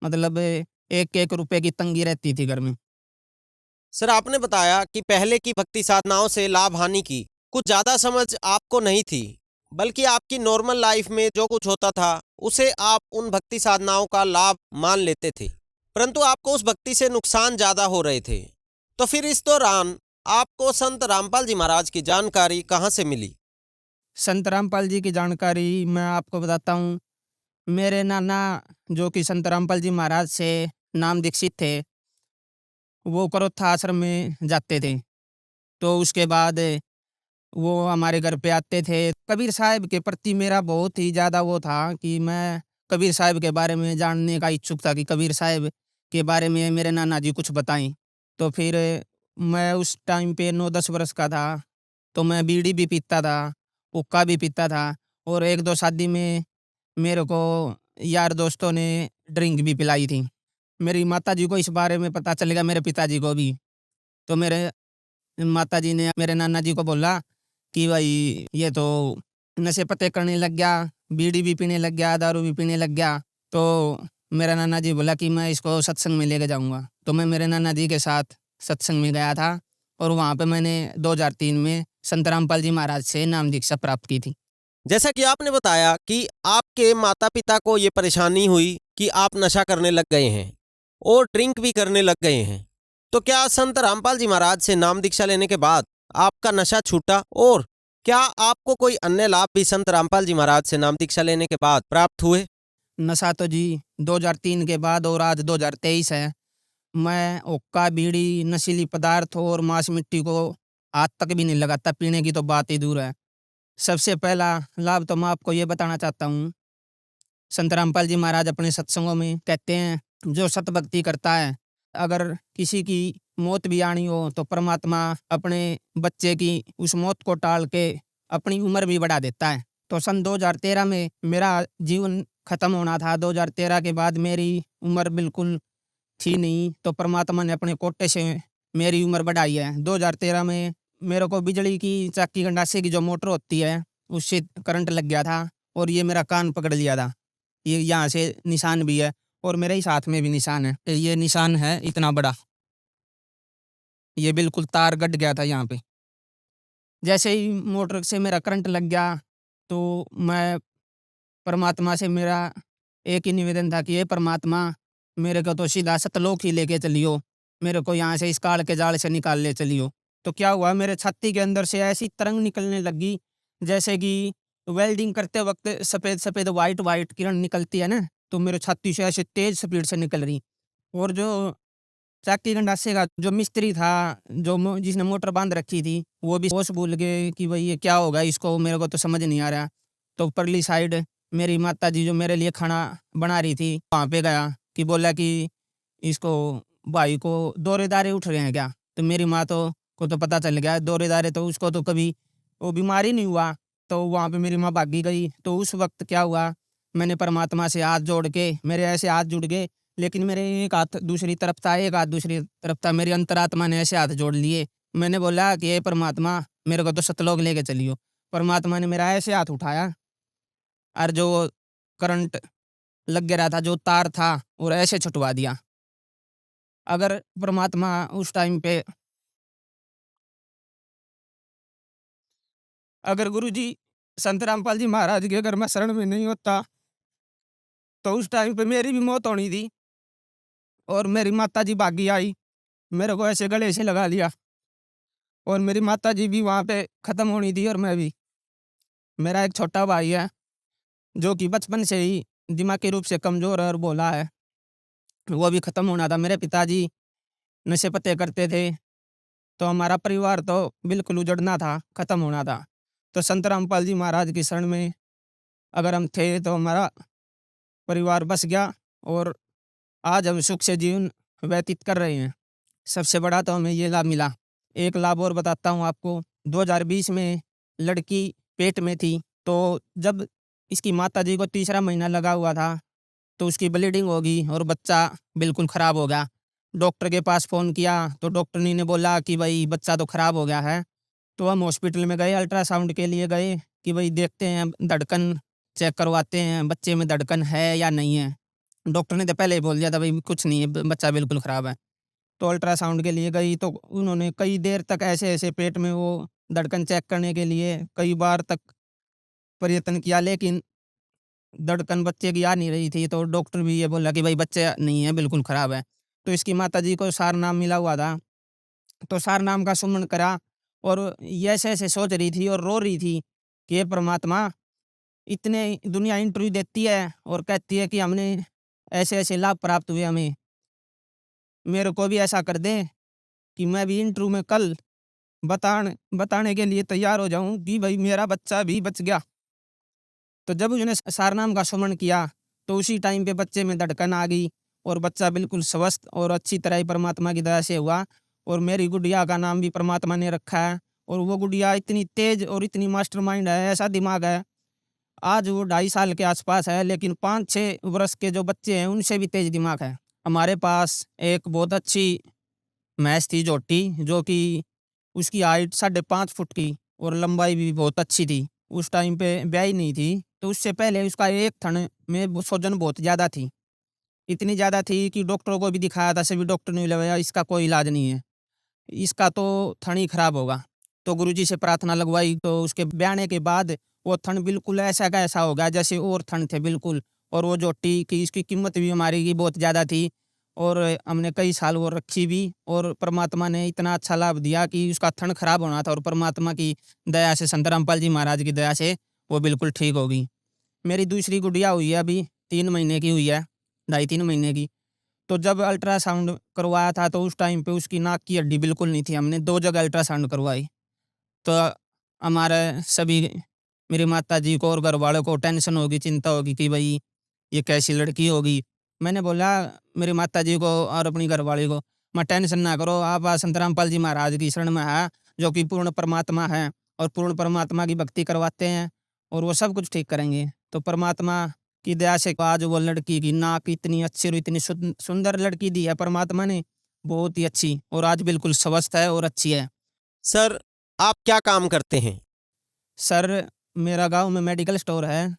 E: मतलब 1-1 रुपए की तंगी रहती थी घर में।
D: सर, आपने बताया कि पहले की भक्ति साधनाओं से लाभ हानि की कुछ ज्यादा समझ आपको नहीं थी, बल्कि आपकी नॉर्मल लाइफ में जो कुछ होता था उसे आप उन भक्ति साधनाओं का लाभ मान लेते थे, परंतु आपको उस भक्ति से नुकसान ज्यादा हो रहे थे। तो फिर इस दौरान आपको संत रामपाल जी महाराज की जानकारी कहाँ से मिली?
E: संत रामपाल जी की जानकारी मैं आपको बताता हूँ। मेरे नाना जो कि संत रामपाल जी महाराज से नाम दीक्षित थे, वो करोथा आश्रम में जाते थे। तो उसके बाद वो हमारे घर पे आते थे। कबीर साहब के प्रति मेरा बहुत ही ज़्यादा वो था कि मैं कबीर साहब के बारे में जानने का इच्छुक था कि कबीर साहब के बारे में मेरे नाना जी कुछ बताएं। तो फिर मैं उस टाइम पे 9-10 वर्ष का था, तो मैं बीड़ी भी पीता था, हुक्का भी पीता था, और 1-2 शादी में मेरे को यार दोस्तों ने ड्रिंक भी पिलाई थी। मेरी माताजी को इस बारे में पता चलेगा, मेरे पिताजी को भी। तो मेरे माताजी ने मेरे नाना जी को बोला कि भाई ये तो नशे पते करने लग गया, बीड़ी भी पीने लग गया, दारू भी पीने लग गया। तो मेरा नाना जी बोला कि मैं इसको सत्संग में लेके जाऊंगा। तो मैं मेरे नाना जी के साथ सत्संग में गया था और वहाँ पे मैंने 2003 में संत रामपाल जी महाराज से नाम दीक्षा प्राप्त की थी।
D: जैसा कि आपने बताया कि आपके माता पिता को ये परेशानी हुई कि आप नशा करने लग गए हैं और ड्रिंक भी करने लग गए हैं, तो क्या संत रामपाल जी महाराज से नाम दीक्षा लेने के बाद आपका नशा छूटा और क्या आपको कोई अन्य लाभ भी संत रामपाल जी महाराज से नाम दीक्षा लेने के बाद प्राप्त हुए?
E: नशा तो जी 2003 के बाद और आज 2023 है। मैं हुक्का, बीड़ी, नशीली पदार्थ और मांस मिट्टी को आज तक भी नहीं लगाता, पीने की तो बात ही दूर है। सबसे पहला लाभ तो मैं आपको ये बताना चाहता हूँ, संत रामपाल जी महाराज अपने सत्संगों में कहते हैं, जो सत भक्ति करता है, अगर किसी की मौत भी आनी हो तो परमात्मा अपने बच्चे की उस मौत को टाल के अपनी उम्र भी बढ़ा देता है। तो सन 2013 में मेरा जीवन खत्म होना था। 2013 के बाद मेरी उम्र बिल्कुल थी नहीं, तो परमात्मा ने अपने कोटे से मेरी उम्र बढ़ाई है। 2013 में मेरे को बिजली की चक्की गंडासे की जो मोटर होती है उससे करंट लग गया था और ये मेरा कान पकड़ लिया था। ये यहाँ से निशान भी है और मेरे ही हाथ में भी निशान है। ये निशान है इतना बड़ा, ये बिल्कुल तार कट गया था यहाँ पे। जैसे ही मोटर से मेरा करंट लग गया तो मैं परमात्मा से मेरा एक ही निवेदन था कि हे परमात्मा, मेरे को तो सीधा सतलोक ही लेके चलियो, मेरे को यहाँ से इस काल के जाल से निकाल ले चलियो। तो क्या हुआ, मेरे छाती के अंदर से ऐसी तरंग निकलने लगी जैसे कि वेल्डिंग करते वक्त सफ़ेद सफ़ेद वाइट वाइट किरण निकलती है ना, तो मेरे छाती से ऐसे तेज स्पीड से निकल रही। और जो चक्की गंडासे का जो मिस्त्री था, जिसने मोटर बांध रखी थी, वो भी होश भूल गए कि भाई ये क्या होगा इसको, मेरे को तो समझ नहीं आ रहा। तो परली साइड मेरी माता जी जो मेरे लिए खाना बना रही थी, वहाँ पे गया कि बोला कि इसको भाई को दौरे दारे उठ रहे हैं क्या। तो मेरी माँ को तो पता चल गया दौरे दारे, तो उसको तो कभी वो बीमारी नहीं हुआ। तो वहाँ पे मेरी माँ भागी गई। तो उस वक्त क्या हुआ, मैंने परमात्मा से हाथ जोड़ के, मेरे ऐसे हाथ जुड़ गए, लेकिन मेरे एक हाथ दूसरी तरफ था, एक हाथ दूसरी तरफ था। मेरी अंतरात्मा ने ऐसे हाथ जोड़ लिए। मैंने बोला कि हे परमात्मा, मेरे को तो सतलोक लेके चलियो। परमात्मा ने मेरा ऐसे हाथ उठाया और जो करंट लग गया रहा था, जो तार था, और ऐसे छुटवा दिया। अगर परमात्मा उस टाइम पे, अगर गुरुजी संत रामपाल जी महाराज के अगर मैं शरण में नहीं होता तो उस टाइम पे मेरी भी मौत होनी थी। और मेरी माता जी भागी आई, मेरे को ऐसे गले से लगा लिया और मेरी माता जी भी वहाँ पे ख़त्म होनी थी और मैं भी। मेरा एक छोटा भाई है जो कि बचपन से ही दिमागी रूप से कमज़ोर और भोला है, वो भी ख़त्म होना था। मेरे पिताजी नशे पत्ते करते थे, तो हमारा परिवार तो बिल्कुल उजड़ना था, ख़त्म होना था। तो संत रामपाल जी महाराज की शरण में अगर हम थे तो हमारा परिवार बस गया और आज हम सुख से जीवन व्यतीत कर रहे हैं। सबसे बड़ा तो हमें ये लाभ मिला। एक लाभ और बताता हूँ आपको। 2020 में लड़की पेट में थी, तो जब इसकी माताजी को तीसरा महीना लगा हुआ था तो उसकी ब्लीडिंग हो गई और बच्चा बिल्कुल ख़राब हो गया। डॉक्टर के पास फ़ोन किया तो डॉक्टर ने बोला कि भाई बच्चा तो ख़राब हो गया है। तो हम हॉस्पिटल में गए, अल्ट्रासाउंड के लिए गए कि भाई देखते हैं, धड़कन चेक करवाते हैं, बच्चे में धड़कन है या नहीं है। डॉक्टर ने तो पहले ही बोल दिया था भाई कुछ नहीं है, बच्चा बिल्कुल ख़राब है। तो अल्ट्रासाउंड के लिए गई तो उन्होंने कई देर तक ऐसे-ऐसे पेट में वो धड़कन चेक करने के लिए कई बार तक प्रयत्न किया, लेकिन धड़कन बच्चे की आ नहीं रही थी। तो डॉक्टर भी ये बोला कि भाई बच्चा नहीं है, बिल्कुल ख़राब है। तो इसकी माताजी को सारनाम मिला हुआ था, तो सारनाम का सुमन करा और ये ऐसे-ऐसे सोच रही थी और रो रही थी कि हे परमात्मा, इतने दुनिया इंटरव्यू देती है और कहती है कि हमने ऐसे-ऐसे लाभ प्राप्त हुए हमें, मेरे को भी ऐसा कर दे कि मैं भी इंटरव्यू में कल बताने के लिए तैयार हो जाऊँ कि भाई मेरा बच्चा भी बच गया। तो जब उसने सारनाम का सुमन किया तो उसी टाइम पे बच्चे में धड़कन आ गई और बच्चा बिल्कुल स्वस्थ और अच्छी तरह ही परमात्मा की दया से हुआ। और मेरी गुड़िया का नाम भी परमात्मा ने रखा है। और वो गुड़िया इतनी तेज और इतनी मास्टरमाइंड है, ऐसा दिमाग है। आज वो 2.5 साल के आसपास है, लेकिन 5-6 वर्ष के जो बच्चे हैं उनसे भी तेज दिमाग है। हमारे पास एक बहुत अच्छी भैंस थी जोटी, जो कि उसकी हाइट 5.5 फुट की और लंबाई भी बहुत अच्छी थी। उस टाइम पे ब्याही नहीं थी, तो उससे पहले उसका एक थन में सूजन बहुत ज़्यादा थी। इतनी ज़्यादा थी कि डॉक्टरों को भी दिखाया था, सभी डॉक्टर ने बोला इसका कोई इलाज नहीं है, इसका तो थन ही खराब होगा। तो गुरुजी से प्रार्थना लगवाई, तो उसके ब्याहने के बाद वो थन बिल्कुल ऐसा का ऐसा हो गया जैसे और थन थे बिल्कुल। और वो जोटी की इसकी कीमत भी हमारी की बहुत ज़्यादा थी और हमने कई साल वो रखी भी, और परमात्मा ने इतना अच्छा लाभ दिया कि उसका थन खराब होना था और परमात्मा की दया से, संत रामपाल जी महाराज की दया से वो बिल्कुल ठीक हो गई। मेरी दूसरी गुड़िया हुई है, अभी 3 महीने की हुई है, 2.5-3 महीने की। तो जब अल्ट्रासाउंड करवाया था तो उस टाइम पे उसकी नाक की हड्डी बिल्कुल नहीं थी। हमने 2 जगह अल्ट्रासाउंड करवाई। तो हमारे सभी, मेरी माताजी को और घरवालों को टेंशन होगी, चिंता होगी कि भई ये कैसी लड़की होगी। मैंने बोला मेरी माताजी को और अपनी घरवाली को, मैं टेंशन ना करो, आप संत रामपाल जी महाराज की शरण में है, जो कि पूर्ण परमात्मा है और पूर्ण परमात्मा की भक्ति करवाते हैं और वो सब कुछ ठीक करेंगे। तो परमात्मा की दया से आज वो लड़की की नाक इतनी अच्छी और इतनी सुंदर लड़की दी है परमात्मा ने, बहुत ही अच्छी, और आज बिल्कुल स्वस्थ है और अच्छी है।
D: सर, आप क्या काम करते हैं?
E: सर, मेरा गांव में मेडिकल स्टोर है।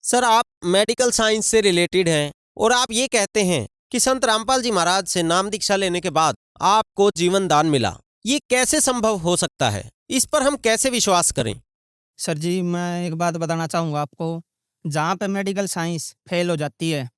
D: सर, आप मेडिकल साइंस से रिलेटेड हैं और आप ये कहते हैं कि संत रामपाल जी महाराज से नाम दीक्षा लेने के बाद आपको जीवन दान मिला। ये कैसे संभव हो सकता है? इस पर हम कैसे विश्वास करें?
E: सर जी, मैं एक बात बताना चाहूँगा आपको। जहाँ पे मेडिकल साइंस फेल हो जाती है,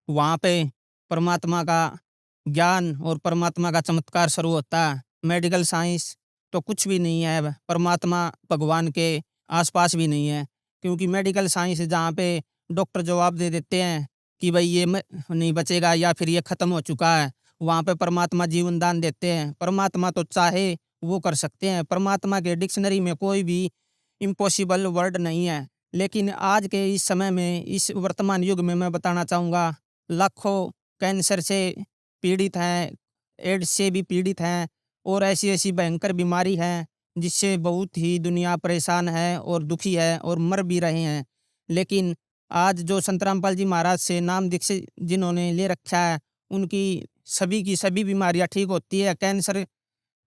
E: वहाँ पे परमात्मा का ज्ञान और परमात्मा का चमत्कार शुरू होता है। मेडिकल साइंस तो कुछ भी नहीं है, परमात्मा भगवान के आसपास भी नहीं है, क्योंकि मेडिकल साइंस जहाँ पे डॉक्टर जवाब दे देते हैं कि भाई ये नहीं बचेगा या फिर ये ख़त्म हो चुका है, वहाँ पे परमात्मा जीवन दान देते हैं। परमात्मा तो चाहे वो कर सकते हैं। परमात्मा के डिक्शनरी में कोई भी इम्पॉसिबल वर्ड नहीं है। लेकिन आज के इस समय में, इस वर्तमान युग में मैं बताना चाहूँगा, लाखों कैंसर से पीड़ित हैं, एड्स से भी पीड़ित हैं और ऐसी ऐसी भयंकर बीमारी है जिससे बहुत ही दुनिया परेशान है और दुखी है और मर भी रहे हैं। लेकिन आज जो संत रामपाल जी महाराज से नाम दीक्षित जिन्होंने ले रखा है, उनकी सभी की सभी बीमारियां ठीक होती है। कैंसर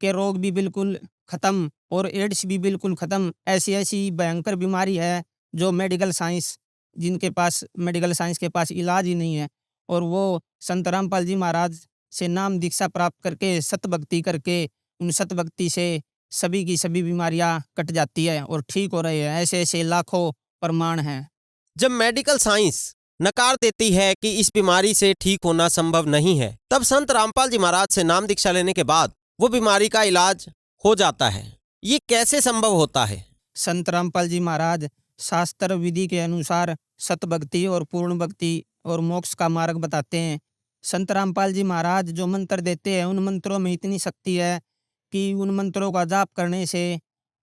E: के रोग भी बिल्कुल ख़त्म और एड्स भी बिल्कुल ख़त्म। ऐसी ऐसी भयंकर बीमारी है जो मेडिकल साइंस, जिनके पास मेडिकल साइंस के पास इलाज ही नहीं है, और वो संत रामपाल जी महाराज से नाम दीक्षा प्राप्त करके, सत भक्ति करके, उन सत भक्ति से सभी की सभी बीमारियां कट जाती है और ठीक हो रहे हैं। ऐसे ऐसे लाखों प्रमाण हैं।
D: जब मेडिकल साइंस नकार देती है कि इस बीमारी से ठीक होना संभव नहीं है, तब संत रामपाल जी महाराज से नाम दीक्षा लेने के बाद वो बीमारी का इलाज हो जाता है। ये कैसे संभव होता है?
E: संत रामपाल जी महाराज शास्त्र विधि के अनुसार सत भक्ति और पूर्ण भक्ति और मोक्ष का मार्ग बताते हैं। संत रामपाल जी महाराज जो मंत्र देते हैं, उन मंत्रों में इतनी शक्ति है कि उन मंत्रों का जाप करने से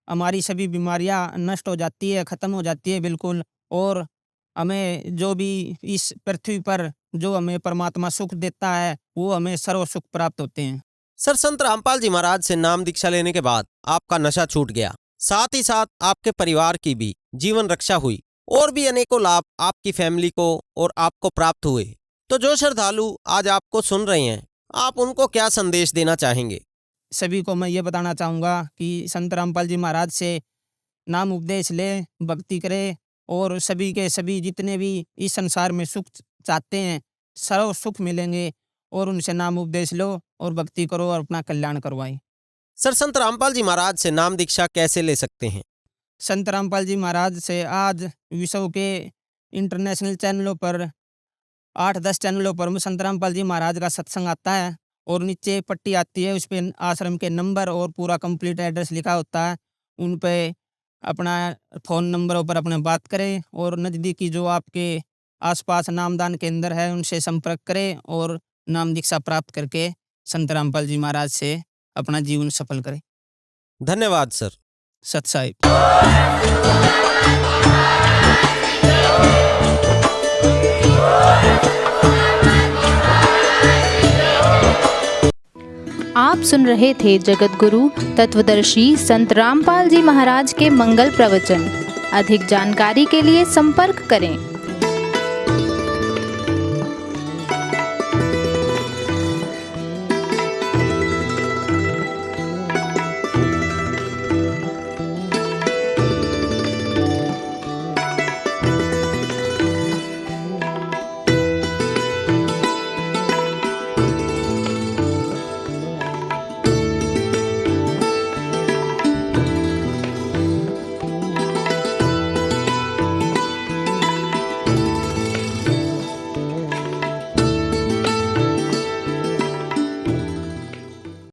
E: हमारी सभी बीमारियां नष्ट हो जाती है, ख़त्म हो जाती है बिल्कुल। और हमें जो भी इस पृथ्वी पर जो हमें परमात्मा सुख देता है, वो हमें सर्व सुख प्राप्त होते हैं।
D: सर, संत रामपाल जी महाराज से नाम दीक्षा लेने के बाद आपका नशा छूट गया, साथ ही साथ आपके परिवार की भी जीवन रक्षा हुई और भी अनेकों लाभ आपकी फैमिली को और आपको प्राप्त हुए। तो जो श्रद्धालु आज आपको सुन रहे हैं, आप उनको क्या संदेश देना चाहेंगे?
E: सभी को मैं ये बताना चाहूँगा कि संत रामपाल जी महाराज से नाम उपदेश ले, भक्ति करे, और सभी के सभी जितने भी इस संसार में सुख चाहते हैं, सर्व सुख मिलेंगे, और उनसे नाम उपदेश लो और भक्ति करो और अपना कल्याण करवाएं।
D: सर, संत रामपाल जी महाराज से नाम दीक्षा कैसे ले सकते हैं?
E: संत रामपाल जी महाराज से आज विश्व के इंटरनेशनल चैनलों पर, 8-10 चैनलों पर संत रामपाल जी महाराज का सत्संग आता है, और नीचे पट्टी आती है, उस पर आश्रम के नंबर और पूरा कंप्लीट एड्रेस लिखा होता है। उन पे अपना फ़ोन नंबरों पर अपने बात करें, और नज़दीकी जो आपके आसपास नामदान केंद्र है उनसे संपर्क करें और नाम दीक्षा प्राप्त करके संत रामपाल जी महाराज से अपना जीवन सफल करें।
D: धन्यवाद सर।
E: सत साहिब।
F: आप सुन रहे थे जगत गुरु तत्वदर्शी संत रामपाल जी महाराज के मंगल प्रवचन। अधिक जानकारी के लिए संपर्क करें।